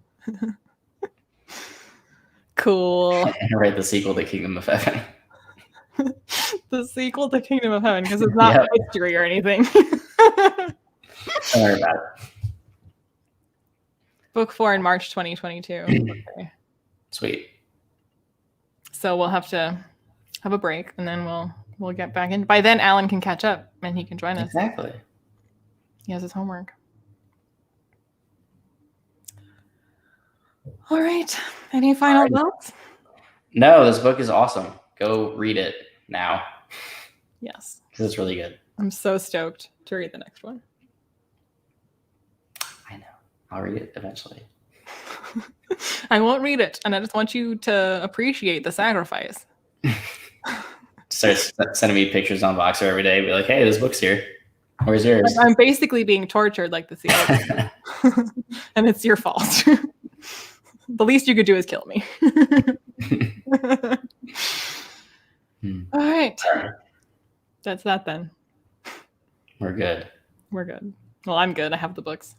Cool. And write the sequel to Kingdom of Heaven. The sequel to Kingdom of Heaven, because it's not history or anything. Don't worry about it. Book 4 in March 2022. Okay. Sweet. So we'll have to have a break, and then we'll get back in. By then, Alan can catch up, and he can join us. Exactly. He has his homework. All right. Any final thoughts? No, this book is awesome. Go read it now. Yes. Because it's really good. I'm so stoked to read the next one. I know. I'll read it eventually. I won't read it, and I just want you to appreciate the sacrifice. Start sending me pictures on Voxer every day. Be like, hey, this book's here. Where's yours? I'm basically being tortured like the seal. And it's your fault. The least you could do is kill me. All right. That's that then. We're good. We're good. Well, I'm good. I have the books.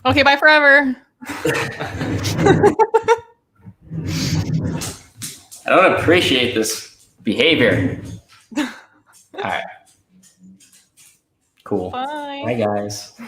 Okay, bye forever. I don't appreciate this behavior. All right. Cool. Bye. Bye, guys.